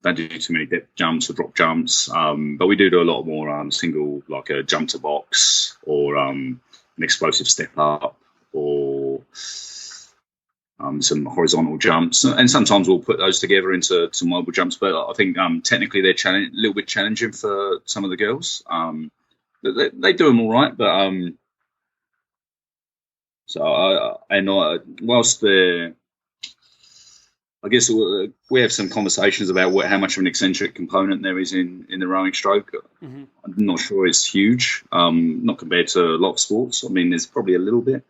do too many depth jumps or drop jumps, but we do a lot more single, like a jump to box, or an explosive step up, or some horizontal jumps, and sometimes we'll put those together into some mobile jumps. But I think technically they're a little bit challenging for some of the girls. They do them all right, but whilst they're, I guess we have some conversations about how much of an eccentric component there is in the rowing stroke. Mm-hmm. I'm not sure it's huge, not compared to a lot of sports. I mean, there's probably a little bit.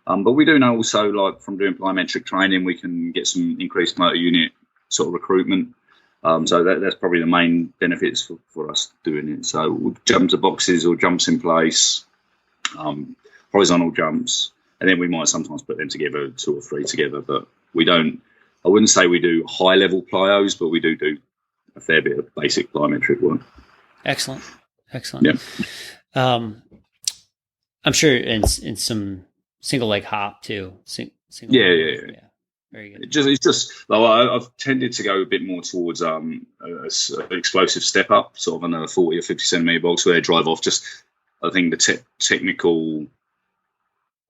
But we do know also, like, from doing plyometric training, we can get some increased motor unit sort of recruitment. So that's probably the main benefits for us doing it. So we'll jump to boxes or jumps in place, horizontal jumps, and then we might sometimes put them together, 2 or 3 together. But I wouldn't say we do high-level plyos, but we do a fair bit of basic plyometric work. Excellent. Yeah. I'm sure in some single leg hop too. Yeah. Very good. It's just I've tended to go a bit more towards an explosive step up, sort of on a 40 or 50 centimeter box, where they drive off. Just, I think the technical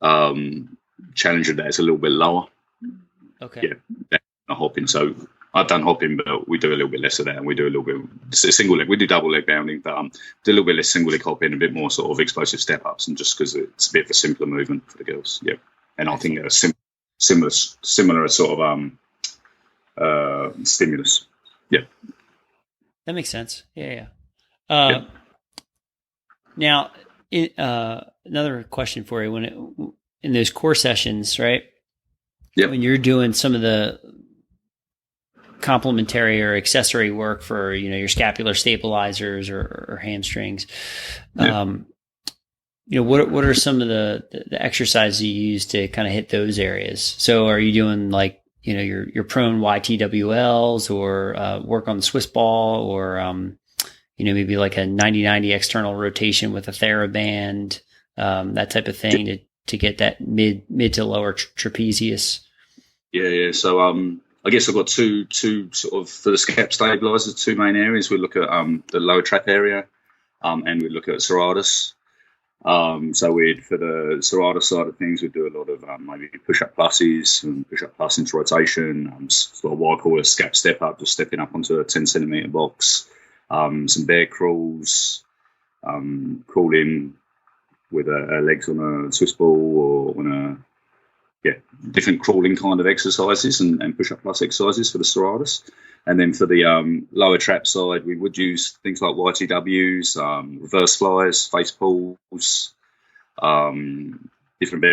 challenge of that is a little bit lower. Okay. Yeah, hopping. So I've done hopping, but we do a little bit less of that, and we do a little bit single leg. We do double leg bounding, but do a little bit less single leg hopping, a bit more sort of explosive step ups, and just because it's a bit of a simpler movement for the girls. Yeah, and I think they're similar sort of stimulus. Yeah, that makes sense. Yeah. Now, another question for you: in those core sessions, right? Yep. When you're doing some of the complementary or accessory work for, your scapular stabilizers or hamstrings, what are some of the exercises you use to kind of hit those areas? So are you doing like, your prone YTWLs, or work on the Swiss ball, or, maybe like a 90-90 external rotation with a TheraBand, that type of thing to get that mid to lower trapezius? Yeah. So I guess I've got two sort of, for the scap stabilizers, 2 main areas. We look at the lower trap area, and we look at serratus. So for the serratus side of things, we do a lot of maybe push-up pluses and push-up plus into rotation, sort of what I call a scap step up, just stepping up onto a 10 centimeter box, some bear crawls, crawling with legs on a Swiss ball, or on a different crawling kind of exercises, and push-up plus exercises for the serratus. And then for the lower trap side, we would use things like YTWs, reverse flies, face pulls, different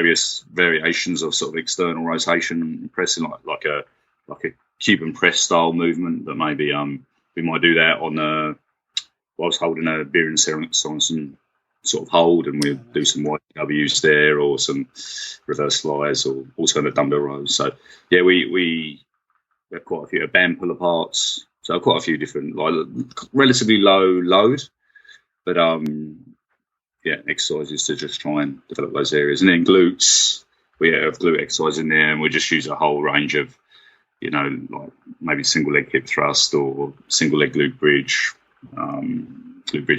variations of sort of external rotation pressing, like a Cuban press style movement. That maybe we might do that on whilst holding a beer and Sorensen sort of hold, and we'll do some YTWs there, or some reverse flies, or also in the dumbbell rows. So yeah, we have quite a few band pull aparts, so quite a few different, like, relatively low load, but exercises to just try and develop those areas. And then glutes, we have glute exercise in there, and we just use a whole range of, like maybe single leg hip thrust or single leg glute bridge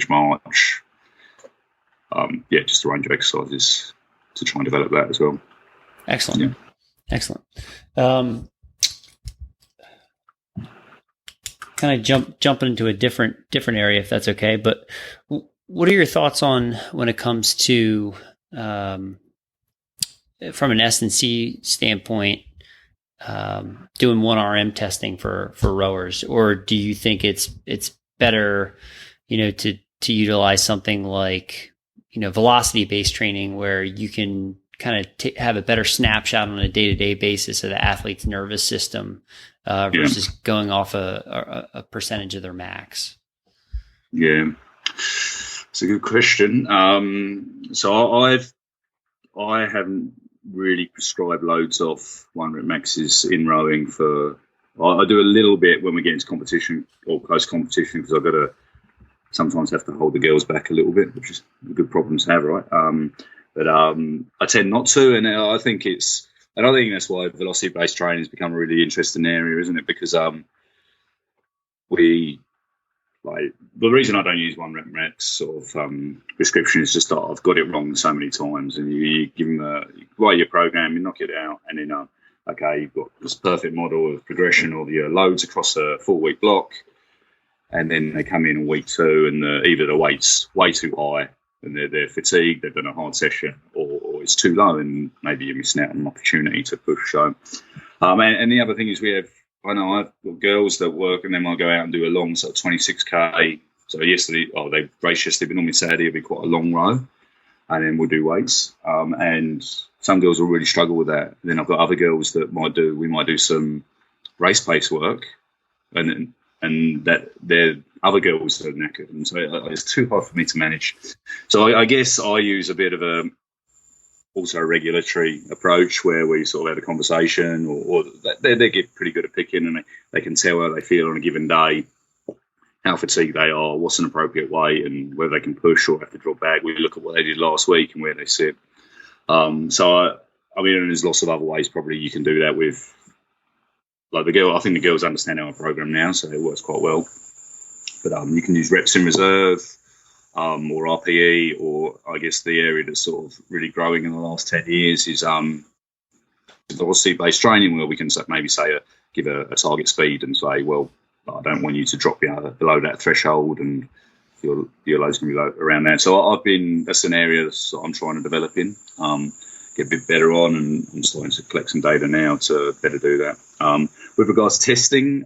march. Just a range of exercises to try and develop that as well. Excellent. Yeah. Excellent. Kind of jumping into a different area, if that's okay. But what are your thoughts on when it comes to, from an S&C standpoint, doing 1RM testing for rowers, or do you think it's better, to utilize something like, velocity based training where you can kind of have a better snapshot on a day-to-day basis of the athlete's nervous system versus going off a percentage of their max? Yeah, it's a good question. So I haven't really prescribed loads of 1 rep maxes in rowing I do a little bit when we get into competition or close competition, because I've got to sometimes have to hold the girls back a little bit, which is a good problem to have, right? But I tend not to, and I think that's why velocity-based training has become a really interesting area, isn't it? Because the reason I don't use 1 rep max sort of prescription is just that I've got it wrong so many times, and you give them you write your program, you knock it out, and then okay, you've got this perfect model of progression of your loads across a 4-week block, and then they come in week 2 and either the weight's way too high and they're fatigued, they've done a hard session, or it's too low and maybe you're missing out on an opportunity to push. So, and the other thing is I've got girls that work and then I'll go out and do a long sort of 26K. So they raced yesterday, but normally Saturday it'll be quite a long row, and then we'll do weights. And some girls will really struggle with that. And then I've got other girls that we might do some race pace work, and that their other girls are knackered, and so it's too hard for me to manage. So I guess I use a bit of also a regulatory approach where we sort of have a conversation, or they get pretty good at picking, and they can tell how they feel on a given day, how fatigued they are, what's an appropriate weight, and whether they can push or have to drop back. We look at what they did last week and where they sit. So there's lots of other ways probably you can do that with. Like I think the girls understand our program now, so it works quite well. But you can use reps in reserve, or RPE, or I guess the area that's sort of really growing in the last 10 years is velocity-based training, where we can maybe give a target speed and say, well, I don't want you to drop below that threshold, and your load's going to be around that. So that's an area that I'm trying to develop in. Get a bit better on, and starting to collect some data now to better do that. With regards to testing,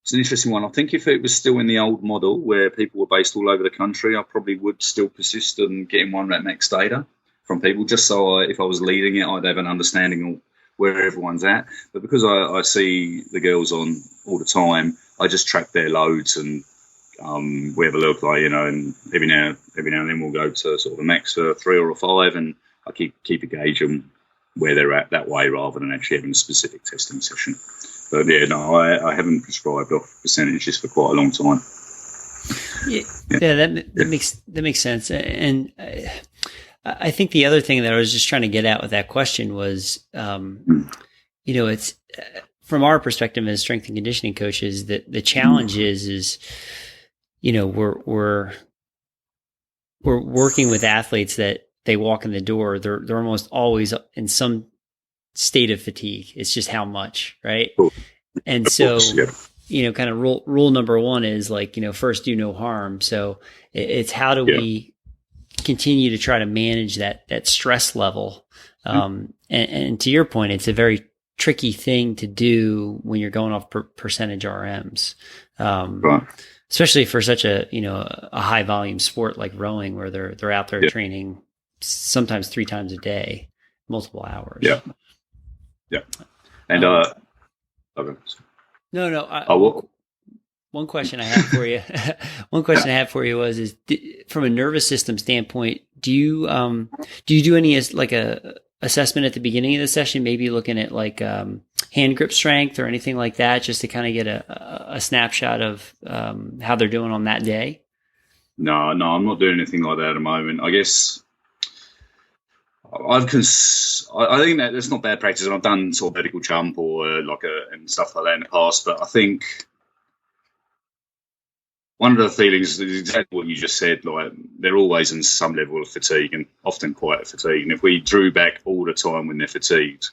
it's an interesting one. I think if it was still in the old model where people were based all over the country, I probably would still persist in getting 1 rep max data from people, just so if I was leading it, I'd have an understanding of where everyone's at. But because I see the girls on all the time, I just track their loads, and we have a look, and every now and then we'll go to sort of a max for 3 or a 5, and I keep a gauge on where they're at that way, rather than actually having a specific testing session. But I haven't prescribed off percentages for quite a long time. That makes sense. And I think the other thing that I was just trying to get at with that question was, it's from our perspective as strength and conditioning coaches, that the challenge is we're working with athletes that they walk in the door, they're almost always in some state of fatigue. It's just how much, right? And so, kind of rule number 1 is first do no harm. So it's how do we continue to try to manage that stress level? And to your point, it's a very tricky thing to do when you're going off percentage RMs. Right. Especially for such a high volume sport like rowing, where they're out there training sometimes 3 times a day, multiple hours. Yeah. And okay. No. One question I had for you. Was from a nervous system standpoint, do you do any a assessment at the beginning of the session, maybe looking at hand grip strength or anything like that, just to kind of get a snapshot of how they're doing on that day? No, I'm not doing anything like that at the moment. I guess I think that that's not bad practice, and I've done sort of vertical jump or and stuff like that in the past. But I think one of the feelings is exactly what you just said. Like, they're always in some level of fatigue, and often quite fatigued. And if we drew back all the time when they're fatigued,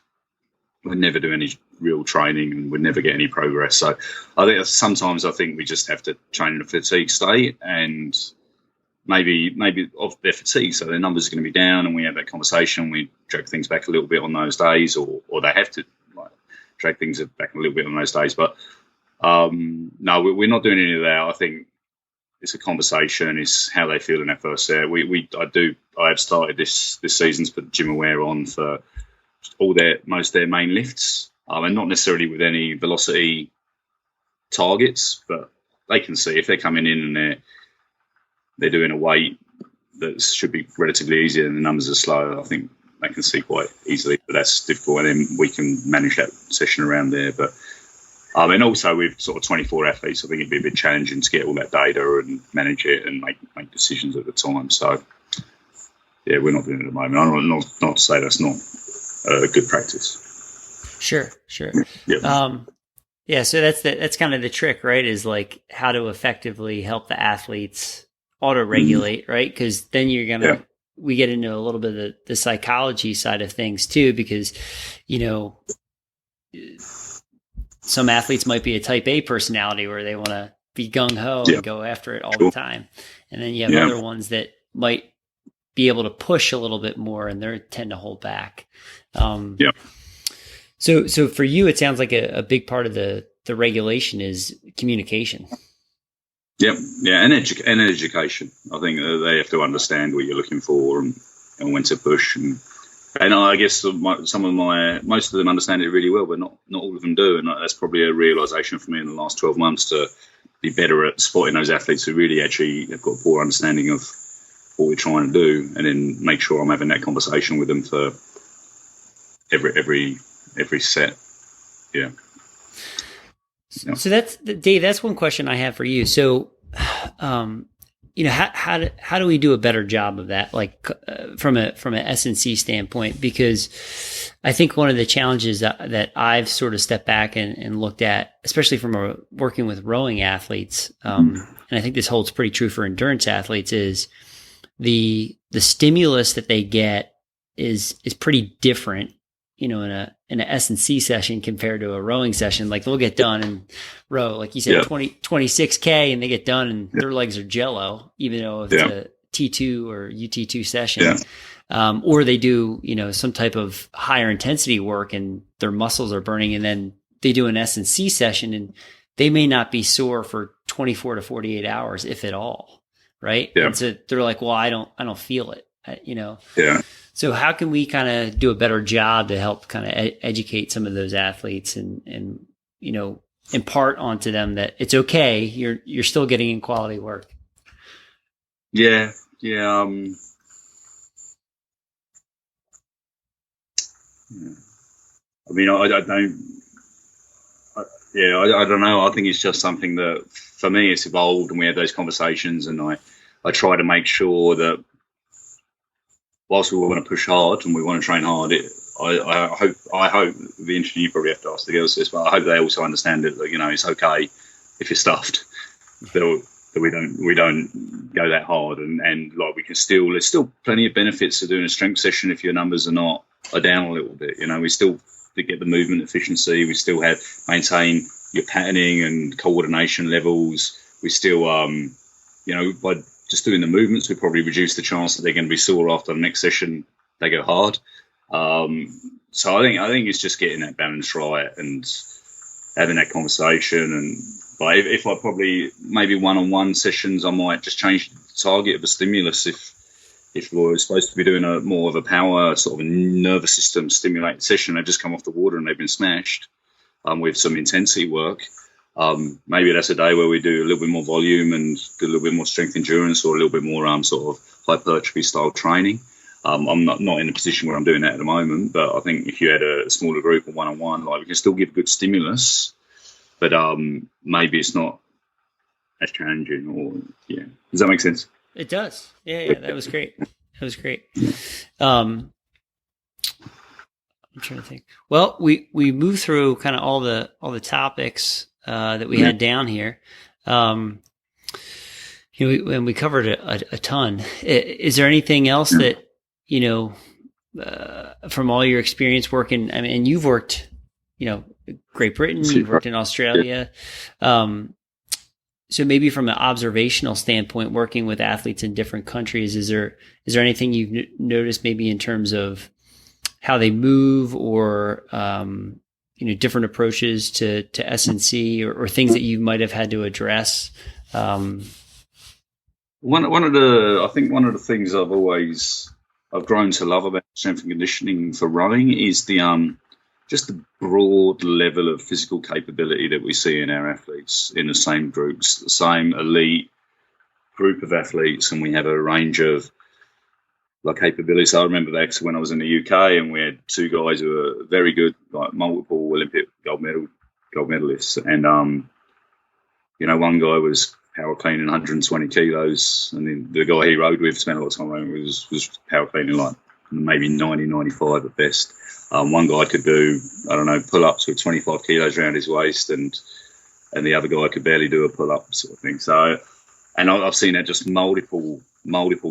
we'd never do any real training and we'd never get any progress. So I think we just have to train in a fatigue state, and maybe of their fatigue, so their numbers are going to be down, and we have that conversation. We drag things back a little bit on those days, or they have to drag things back a little bit on those days. But no, we're not doing any of that. I think it's a conversation. It's how they feel in that first set. I have started this season to put gym aware on for most of their main lifts, and not necessarily with any velocity targets, but they can see if they're coming in and they're doing a weight that should be relatively easy and the numbers are slow. I think they can see quite easily, but that's difficult, and then we can manage that session around there. But and also with sort of 24 athletes, I think it'd be a bit challenging to get all that data and manage it and make decisions at the time. So yeah, we're not doing it at the moment. I'm not to say that's not a good practice. Sure. Yeah. Yeah. So that's kind of the trick, right? Is like how to effectively help the athletes auto-regulate, right? Because then we get into a little bit of the psychology side of things too, because, some athletes might be a type A personality where they want to be gung-ho and go after it all the time. And then you have other ones that might be able to push a little bit more and they tend to hold back. So for you, it sounds like a big part of the regulation is communication. Yep. Yeah. And education. I think they have to understand what you're looking for and when to push. And I guess most of them understand it really well, but not all of them do. And that's probably a realization for me in the last 12 months to be better at spotting those athletes who really actually have got a poor understanding of what we're trying to do, and then make sure I'm having that conversation with them for every set. Yeah. So that's Dave. That's one question I have for you. So, how do we do a better job of that? Like from an S&C standpoint, because I think one of the challenges that I've sort of stepped back and looked at, especially from working with rowing athletes, and I think this holds pretty true for endurance athletes, is the stimulus that they get is pretty different, in an S&C session compared to a rowing session. Like they'll get done and row, like you said, 26K, and they get done and their legs are jello, even though it's a T2 or UT2 session. Or they do, some type of higher intensity work and their muscles are burning, and then they do an S&C session and they may not be sore for 24 to 48 hours, if at all. Right. Yeah. And so they're like, well, I don't feel it, Yeah. So how can we kind of do a better job to help kind of educate some of those athletes and impart onto them that it's okay, you're still getting in quality work? Yeah. I mean, I don't know. I think it's just something that for me it's evolved, and we have those conversations, and I try to make sure that whilst we want to push hard and we want to train hard, I hope the interesting, you probably have to ask the girls this, but I hope they also understand it that it's okay if you're stuffed, that we don't go that hard, and like there's still plenty of benefits to doing a strength session if your numbers are down a little bit. We still get the movement efficiency, we still maintain your patterning and coordination levels, we still by just doing the movements, we probably reduce the chance that they're going to be sore after the next session they go hard. So I think it's just getting that balance right and having that conversation. But if I probably maybe one-on-one sessions, I might just change the target of a stimulus. If we're supposed to be doing more of a power sort of a nervous system stimulated session, they've just come off the water and they've been smashed with some intensity work. Maybe that's a day where we do a little bit more volume and do a little bit more strength endurance, or a little bit more sort of hypertrophy style training. I'm not in a position where I'm doing that at the moment, but I think if you had a smaller group or one-on-one, like we can still give good stimulus, but maybe it's not as challenging. Or does that make sense? It does. Yeah. That was great. I'm trying to think. Well, we moved through kind of all the topics that we had down here. And we covered a ton. Is there anything else that, from all your experience working, I mean, and you've worked, Great Britain, you've worked in Australia. So maybe from an observational standpoint, working with athletes in different countries, is there anything you've noticed maybe in terms of how they move or, different approaches to S&C or things that you might have had to address? One of the things I've grown to love about strength and conditioning for rowing is just the broad level of physical capability that we see in our athletes in the same groups, the same elite group of athletes, and we have a range of capabilities. So I remember that when I was in the UK, and we had two guys who were very good, like multiple Olympic gold medalists, and one guy was power cleaning 120 kilos, and then the guy he rode with spent a lot of time rowing was power cleaning like maybe 90, 95 at best. One guy could do, pull-ups with 25 kilos around his waist, and the other guy could barely do a pull-up sort of thing. So, and I've seen that just multiple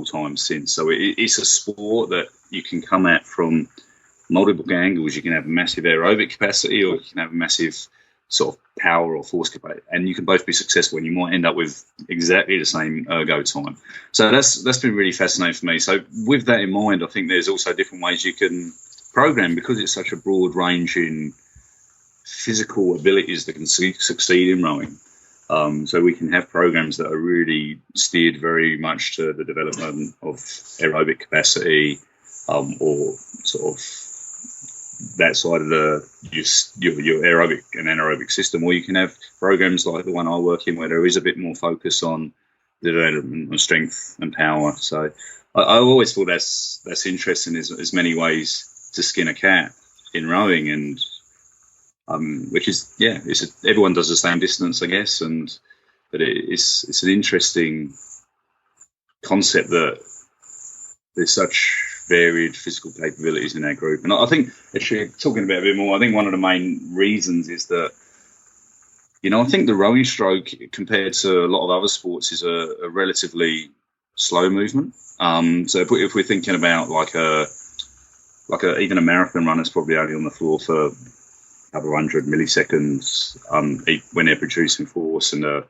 times since. So it's a sport that you can come at from multiple angles. You can have massive aerobic capacity, or you can have a massive sort of power or force capacity, and you can both be successful, and you might end up with exactly the same ergo time. So that's been really fascinating for me. So with that in mind, I think there's also different ways you can program, because it's such a broad range in physical abilities that can succeed in rowing. So we can have programs that are really steered very much to the development of aerobic capacity, or sort of that side of your aerobic and anaerobic system, or you can have programs like the one I work in where there is a bit more focus on the development of strength and power. So I always thought that's interesting. As many ways to skin a cat in rowing, and which is everyone does the same distance, I guess, but it's an interesting concept that there's such varied physical capabilities in our group. And I think, actually, talking about it a bit more, I think one of the main reasons is that, I think the rowing stroke compared to a lot of other sports is a relatively slow movement. So if we're thinking about even a marathon runner's probably only on the floor for a couple of hundred milliseconds when they're producing force, and a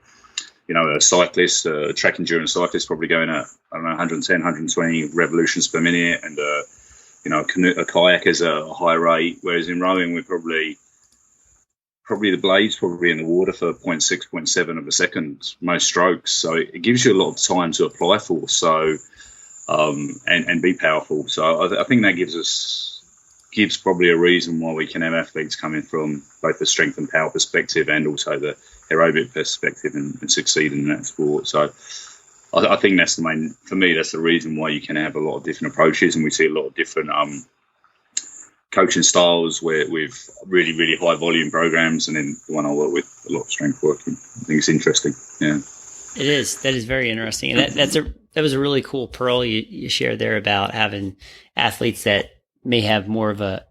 cyclist, a track endurance cyclist, probably going at 110, 120 revolutions per minute, and a kayak is a high rate. Whereas in rowing, we're probably the blades probably in the water for 0.6, 0.7 of a second most strokes. So it gives you a lot of time to apply force. So and be powerful. So I think that gives probably a reason why we can have athletes coming from both the strength and power perspective and also the aerobic perspective and succeed in that sport. So I think that's that's the reason why you can have a lot of different approaches, and we see a lot of different coaching styles with really, really high volume programs, and then the one I work with, a lot of strength working. I think it's interesting. Yeah. It is. That is very interesting. And that was a really cool pearl you shared there about having athletes that may have more of an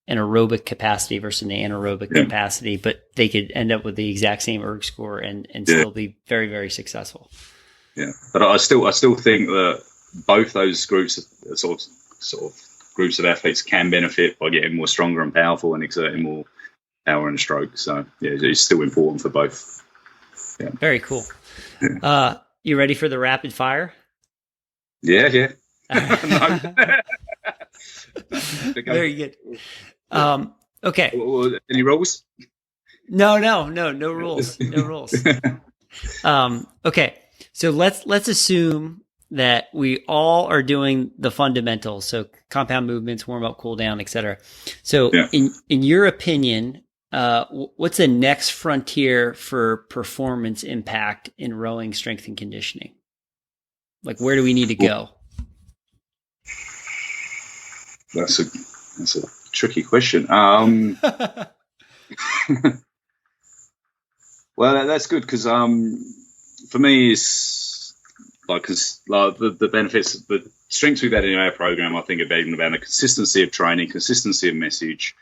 aerobic capacity versus an anaerobic capacity, but they could end up with the exact same erg score and still be very, very successful. Yeah. But I still think that both those groups sort of groups of athletes can benefit by getting more stronger and powerful and exerting more power in a stroke. So yeah, it's still important for both. Yeah. Very cool. You ready for the rapid fire? Yeah. Very good. Okay. Any rules? No rules. No rules. Okay. So let's assume that we all are doing the fundamentals. So compound movements, warm up, cool down, etc. So in your opinion, what's the next frontier for performance impact in rowing, strength and conditioning? Like, where do we need to go? That's a tricky question. Well, that's good because for me, like the benefits, the strengths we've had in our program, I think, have been about the consistency of training, consistency of message,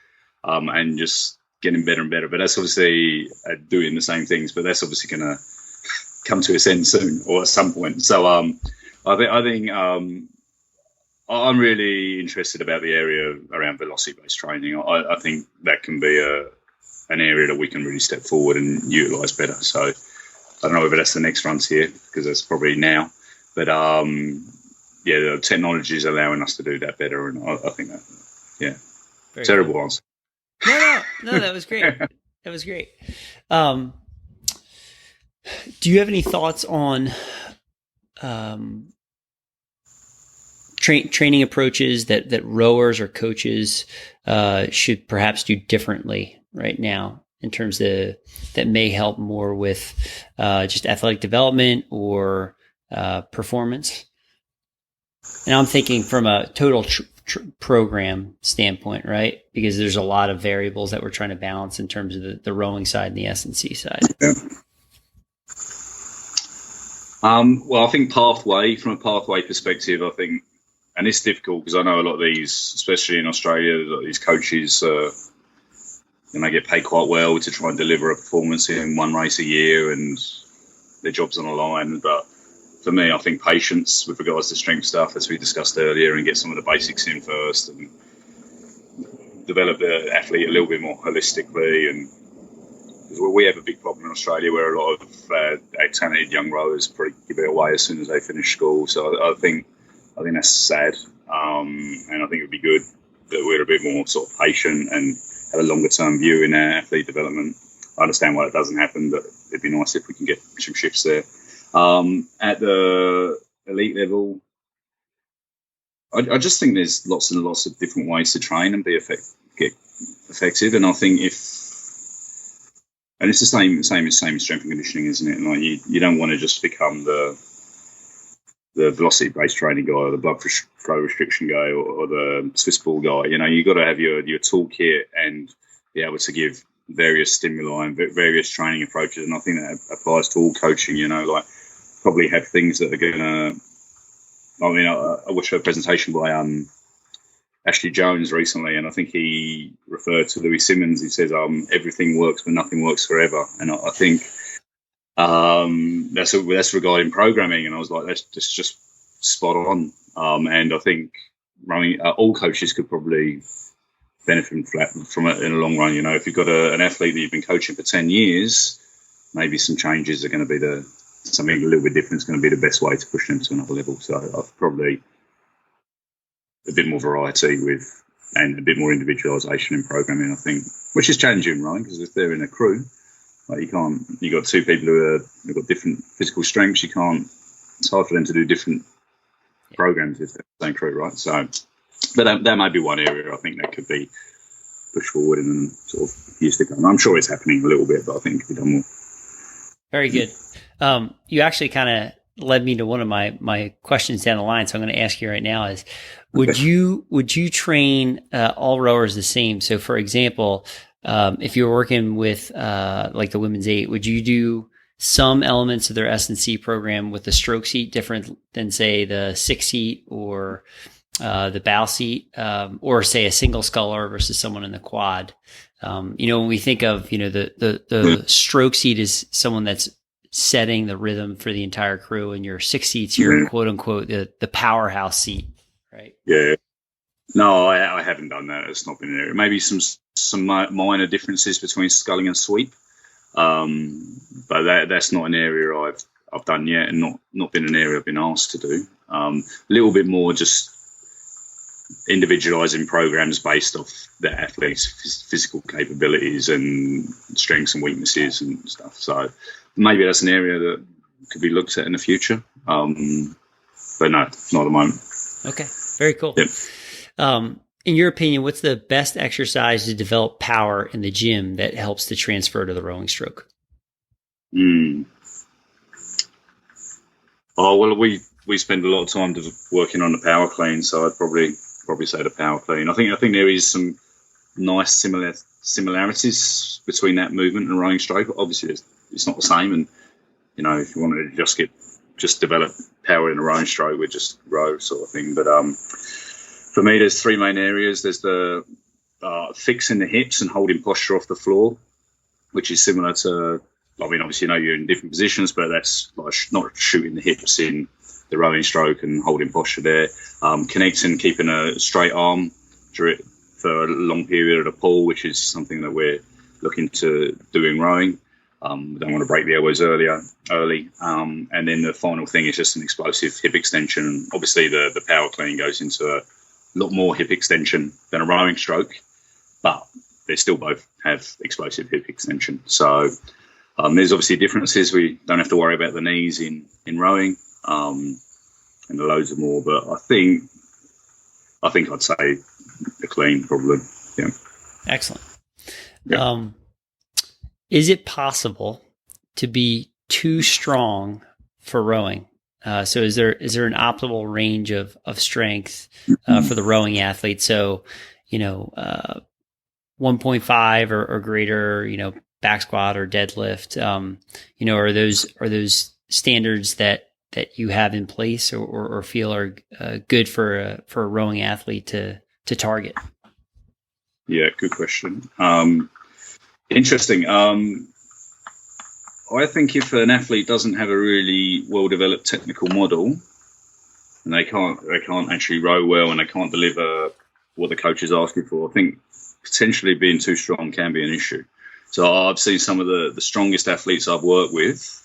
and just getting better and better. But that's obviously doing the same things, but that's obviously going to come to its end soon or at some point. So I think I'm really interested about the area around velocity-based training. I think that can be an area that we can really step forward and utilise better. So I don't know whether that's the next frontier, because that's probably now. But the technology is allowing us to do that better, and I think that, Very terrible cool. answer. No, that was great. That was great. Do you have any thoughts on training approaches that rowers or coaches should perhaps do differently right now, in terms of that may help more with just athletic development or performance? And I'm thinking from a total program standpoint, right? Because there's a lot of variables that we're trying to balance in terms of the rowing side and the S&C side. Yeah. Well, I think from a pathway perspective, I think, and it's difficult because I know a lot of these, especially in Australia, a lot of these coaches, they get paid quite well to try and deliver a performance in one race a year, and their job's on the line. But for me, I think patience with regards to strength stuff, as we discussed earlier, and get some of the basics in first and develop the athlete a little bit more holistically. And we have a big problem in Australia where a lot of talented young rowers probably give it away as soon as they finish school. So I think that's sad, and I think it would be good that we're a bit more sort of patient and have a longer term view in our athlete development. I understand why it doesn't happen, but it'd be nice if we can get some shifts there. At the elite level, I just think there's lots and lots of different ways to train and get effective. And I think and it's the same as strength and conditioning, isn't it? Like you don't want to just become the velocity-based training guy, or the blood flow restriction guy, or the Swiss ball guy. You got to have your toolkit and be able to give various stimuli and various training approaches. And I think that applies to all coaching. Like probably have things that are going to. I mean, I watched a presentation by Ashley Jones recently, and I think he referred to Louis Simmons. He says, everything works, but nothing works forever. And I think that's regarding programming. And I was like, that's just spot on. And I think all coaches could probably benefit from it in the long run. If you've got an athlete that you've been coaching for 10 years, maybe some changes are going to be something a little bit different is going to be the best way to push them to another level. So I've probably a bit more variety and a bit more individualization in programming, I think, which is challenging, right? Because if they're in a crew, like you got two people who've got different physical strengths. It's hard for them to do different programs if they're the same crew, right? So, but that might be one area I think that could be pushed forward in sort of years to come. I'm sure it's happening a little bit, but I think it could be done more. Very good. You actually kind of led me to one of my questions down the line. So I'm going to ask you right now is, would you train all rowers the same? So for example, if you're working with like the women's 8, would you do some elements of their S&C program with the stroke seat different than say the 6 seat or the bow seat, or say a single sculler versus someone in the quad? When we think of, the stroke seat is someone that's setting the rhythm for the entire crew, and your 6 seats, your quote unquote, the powerhouse seat, right? Yeah. No, I haven't done that. It's not been an area. Maybe some minor differences between sculling and sweep. But that's not an area I've done yet, and not been an area I've been asked to do. A little bit more just individualizing programs based off the athlete's physical capabilities and strengths and weaknesses and stuff. So maybe that's an area that could be looked at in the future. But no, not at the moment. Okay. Very cool. Yep. In your opinion, what's the best exercise to develop power in the gym that helps to transfer to the rowing stroke? Oh, well, we spend a lot of time working on the power clean, so I'd probably say the power clean. I think there is some nice similarities between that movement and rowing stroke. Obviously, it's not the same, and if you wanted to just get just develop power in a rowing stroke with just row sort of thing. But for me, there's three main areas. There's the fixing the hips and holding posture off the floor, which is similar to, I mean, obviously, you're in different positions, but that's like not shooting the hips in the rowing stroke and holding posture there. Connecting, keeping a straight arm for a long period of the pull, which is something that we're looking to do in rowing. We don't want to break the elbows early. And then the final thing is just an explosive hip extension. Obviously, the power clean goes into a lot more hip extension than a rowing stroke, but they still both have explosive hip extension. So there's obviously differences. We don't have to worry about the knees in rowing, and the loads are more. But I think I'd say the clean probably. Yeah. Excellent. Yeah. Is it possible to be too strong for rowing? So is there an optimal range of strength for the rowing athlete? So, 1.5 or greater, back squat or deadlift, are those standards that you have in place or feel are good for a rowing athlete to target? Yeah, good question. Interesting. I think if an athlete doesn't have a really well-developed technical model, and they can't actually row well, and they can't deliver what the coach is asking for, I think potentially being too strong can be an issue. So I've seen some of the strongest athletes I've worked with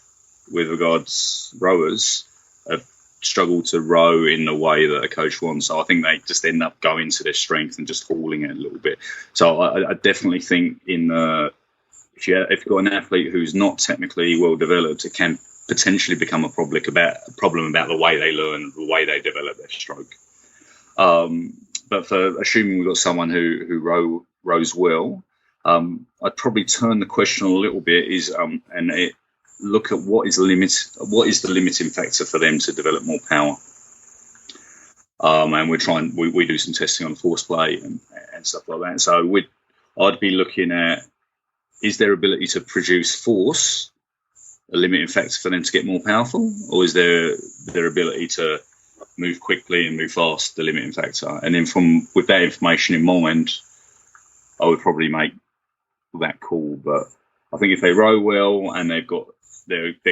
regards rowers, have struggled to row in the way that a coach wants. So I think they just end up going to their strength and just hauling it a little bit. So I definitely think if you've got an athlete who's not technically well developed, it can potentially become a problem about the way they learn, the way they develop their stroke. But for assuming we've got someone who rows well, I'd probably turn the question a little bit look at what is the limiting factor for them to develop more power. And we do some testing on force plate and stuff like that. So I'd be looking at, is their ability to produce force a limiting factor for them to get more powerful, or is their ability to move quickly and move fast the limiting factor? And then with that information in mind, I would probably make that call. But I think if they row well and they're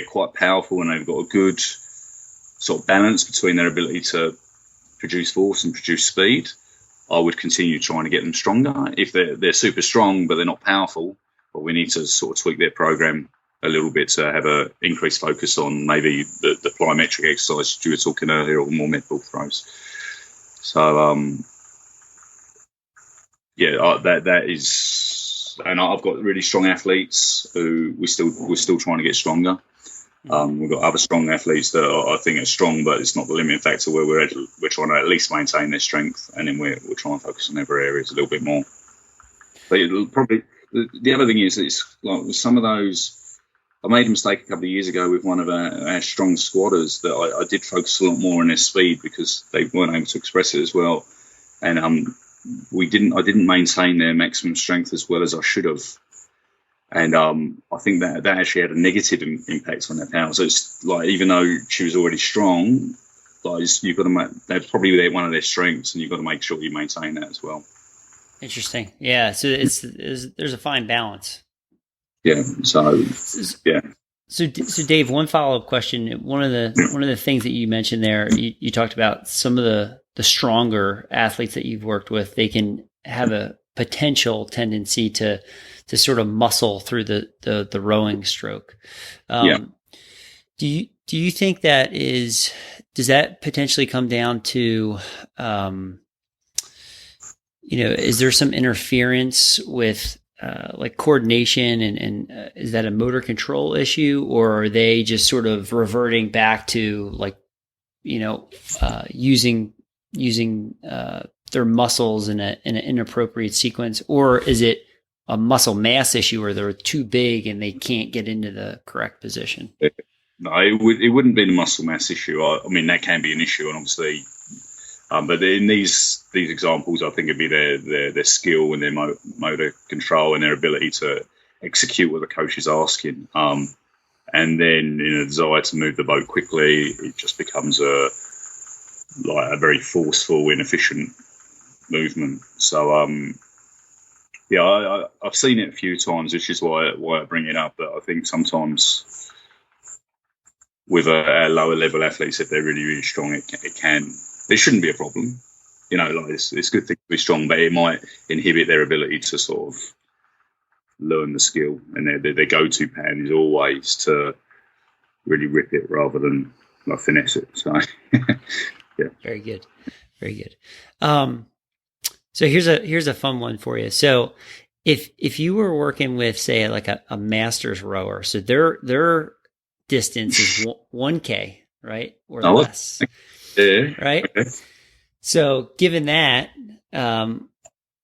quite powerful and they've got a good sort of balance between their ability to produce force and produce speed, I would continue trying to get them stronger. If they're super strong but they're not powerful, well, we need to sort of tweak their program a little bit to have a increased focus on maybe the plyometric exercise you were talking earlier, or more med ball throws. So that is, and I've got really strong athletes who we're still trying to get stronger. We've got other strong athletes that I think are strong, but it's not the limiting factor, where we're trying to at least maintain their strength, and then we're trying to focus on other areas a little bit more. But it'll probably, the other thing is, it's like with some of those, I made a mistake a couple of years ago with one of our strong squatters, that I did focus a lot more on their speed because they weren't able to express it as well, and I didn't maintain their maximum strength as well as I should have. And I think that actually had a negative impact on their power. So it's like, even though she was already strong, like, you've got to that's probably one of their strengths, and you've got to make sure you maintain that as well. Interesting. Yeah. So there's a fine balance. Yeah. So yeah. So Dave, one follow-up question. One of the things that you mentioned there, you talked about some of the stronger athletes that you've worked with. They can have a potential tendency to sort of muscle through the rowing stroke. Do you think does that potentially come down to, is there some interference with like coordination and is that a motor control issue, or are they just sort of reverting back to like, using their muscles in an inappropriate sequence, or is it a muscle mass issue where they're too big and they can't get into the correct position? No, it wouldn't be the muscle mass issue. I mean, that can be an issue, and obviously, but in these examples, I think it'd be their skill and their motor control and their ability to execute what the coach is asking. And And then in a desire to move the boat quickly, it just becomes a very forceful, inefficient movement. So, I've seen it a few times, which is why I bring it up. But I think sometimes with our lower level athletes, if they're really, really strong, it shouldn't be a problem. It's a good thing to be strong, but it might inhibit their ability to sort of learn the skill. And their go-to pattern is always to really rip it rather than finesse it. So, yeah. Very good. Very good. So here's a fun one for you. So if you were working with, say, like a master's rower, so their distance is 1K, right? Or less. Yeah. Right? Okay. So given that,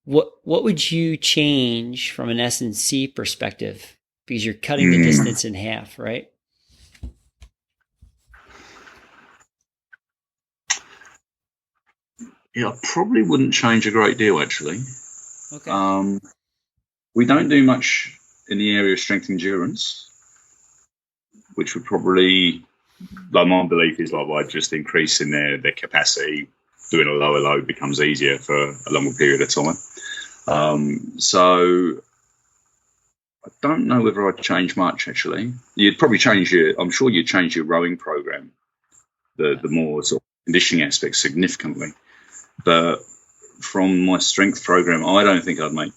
what would you change from an S&C perspective? Because you're cutting the distance in half, right? Yeah, I probably wouldn't change a great deal, actually. Okay. We don't do much in the area of strength endurance, which would probably, my belief is by just increasing their capacity, doing a lower load becomes easier for a longer period of time. So I don't know whether I'd change much, actually. You'd probably I'm sure you'd change your rowing program, the more sort of conditioning aspects significantly. But from my strength program, I don't think I'd make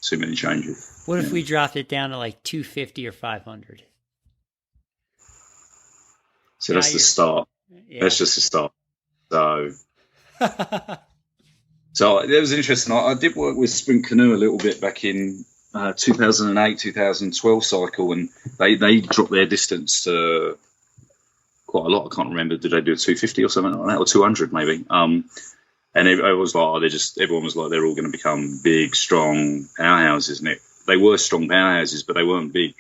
too many changes. What if we dropped it down to like 250 or 500? So that's the start. Yeah. That's just the start. So it was interesting. I did work with sprint canoe a little bit back in 2008, 2012 cycle, and they dropped their distance to quite a lot. I can't remember. Did they do a 250 or something like that, or 200 maybe? And it was like, everyone was like, they're all going to become big, strong powerhouses. And they were strong powerhouses, but they weren't big.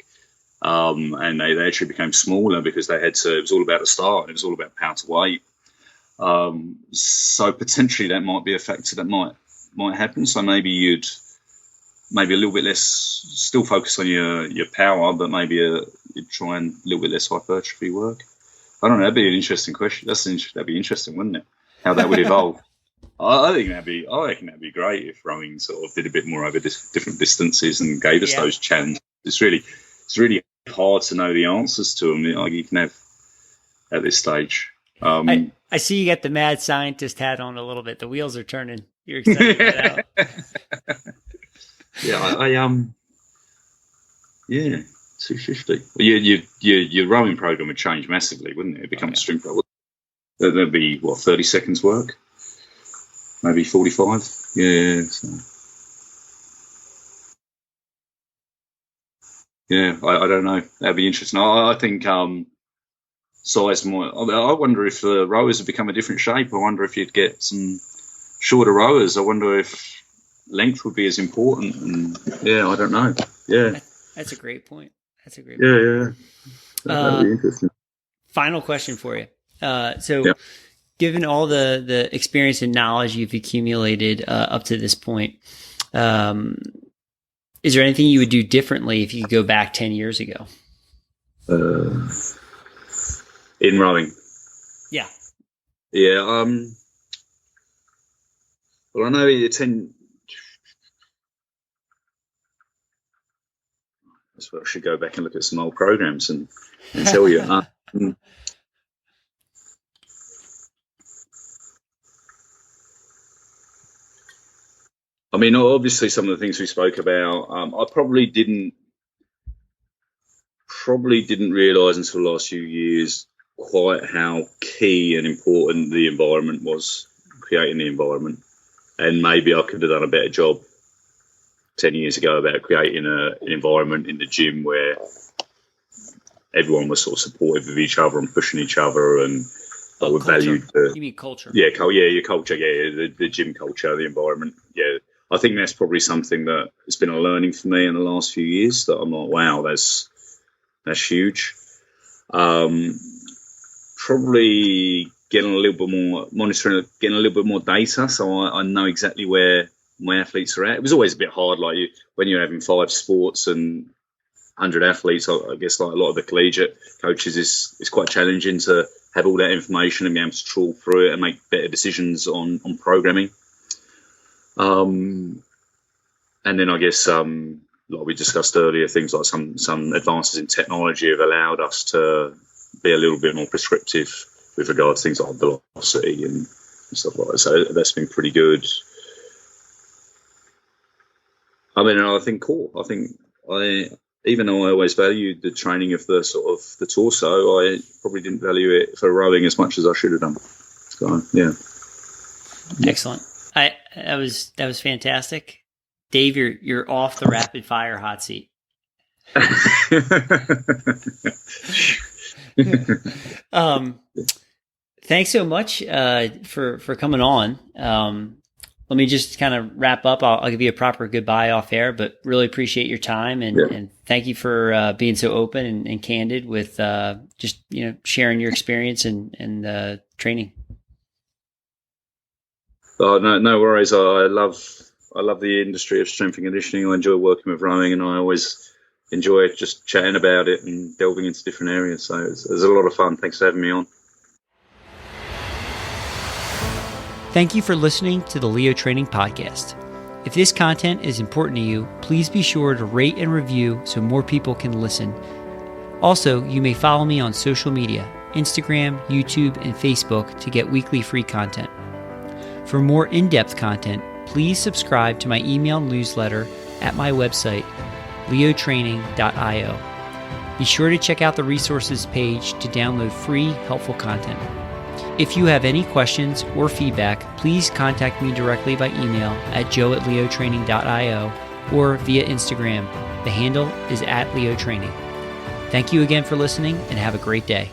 And they actually became smaller because it was all about the start, and it was all about power to weight. So potentially that might be a factor that might happen. So maybe a little bit less, still focus on your power, but maybe you'd try and a little bit less hypertrophy work. I don't know. That'd be an interesting question. That'd be interesting, wouldn't it? How that would evolve. I reckon that'd be great if rowing sort of did a bit more over different distances and gave us those challenges. It's really hard to know the answers to them. Like you can have at this stage. I see you got the mad scientist hat on a little bit. The wheels are turning. You're excited to get out. Yeah, yeah, 250. Your rowing program would change massively, wouldn't it? It becomes a sprint rower. There'd be 30 seconds work, maybe 45. Yeah. So. Yeah, I don't know. That'd be interesting. I think size more. I wonder if the rowers have become a different shape. I wonder if you'd get some shorter rowers. I wonder if length would be as important. And yeah, I don't know. Yeah, that's a great point. That'd be interesting. Final question for you. Given all the experience and knowledge you've accumulated up to this point, is there anything you would do differently if you could go back 10 years ago? In rowing? Yeah. Yeah. Well, I know it's 10. I suppose I should go back and look at some old programs and tell you. I mean, obviously, some of the things we spoke about, I probably didn't realise until the last few years quite how key and important the environment was, creating the environment. And maybe I could have done a better job 10 years ago about creating an environment in the gym where everyone was sort of supportive of each other and pushing each other, and would value you mean culture? Yeah, your culture. Yeah, the gym culture, the environment. Yeah, I think that's probably something that has been a learning for me in the last few years. That I'm like, wow, that's huge. Probably getting a little bit more monitoring, getting a little bit more data, so I know exactly where my athletes are at. It was always a bit hard, like when you're having 5 sports and 100 athletes, I guess like a lot of the collegiate coaches, it's quite challenging to have all that information and be able to trawl through it and make better decisions on programming. And then I guess, like we discussed earlier, things like some advances in technology have allowed us to be a little bit more prescriptive with regard to things like velocity and stuff like that. So that's been pretty good. I mean, I think even though I always valued the training of the sort of the torso, I probably didn't value it for rowing as much as I should have done. So yeah. Excellent. That was fantastic. Dave, you're off the rapid fire hot seat. Thanks so much for coming on. Let me just kind of wrap up. I'll give you a proper goodbye off air, but really appreciate your time and thank you for being so open and candid with just sharing your experience and training. Oh, no worries. I love the industry of strength and conditioning. I enjoy working with rowing, and I always enjoy just chatting about it and delving into different areas. So it's a lot of fun. Thanks for having me on. Thank you for listening to the Leo Training Podcast. If this content is important to you, please be sure to rate and review so more people can listen. Also, you may follow me on social media, Instagram, YouTube, and Facebook to get weekly free content. For more in-depth content, please subscribe to my email newsletter at my website, leotraining.io. Be sure to check out the resources page to download free, helpful content. If you have any questions or feedback, please contact me directly by email at joe@leotraining.io or via Instagram. The handle is @leotraining. Thank you again for listening and have a great day.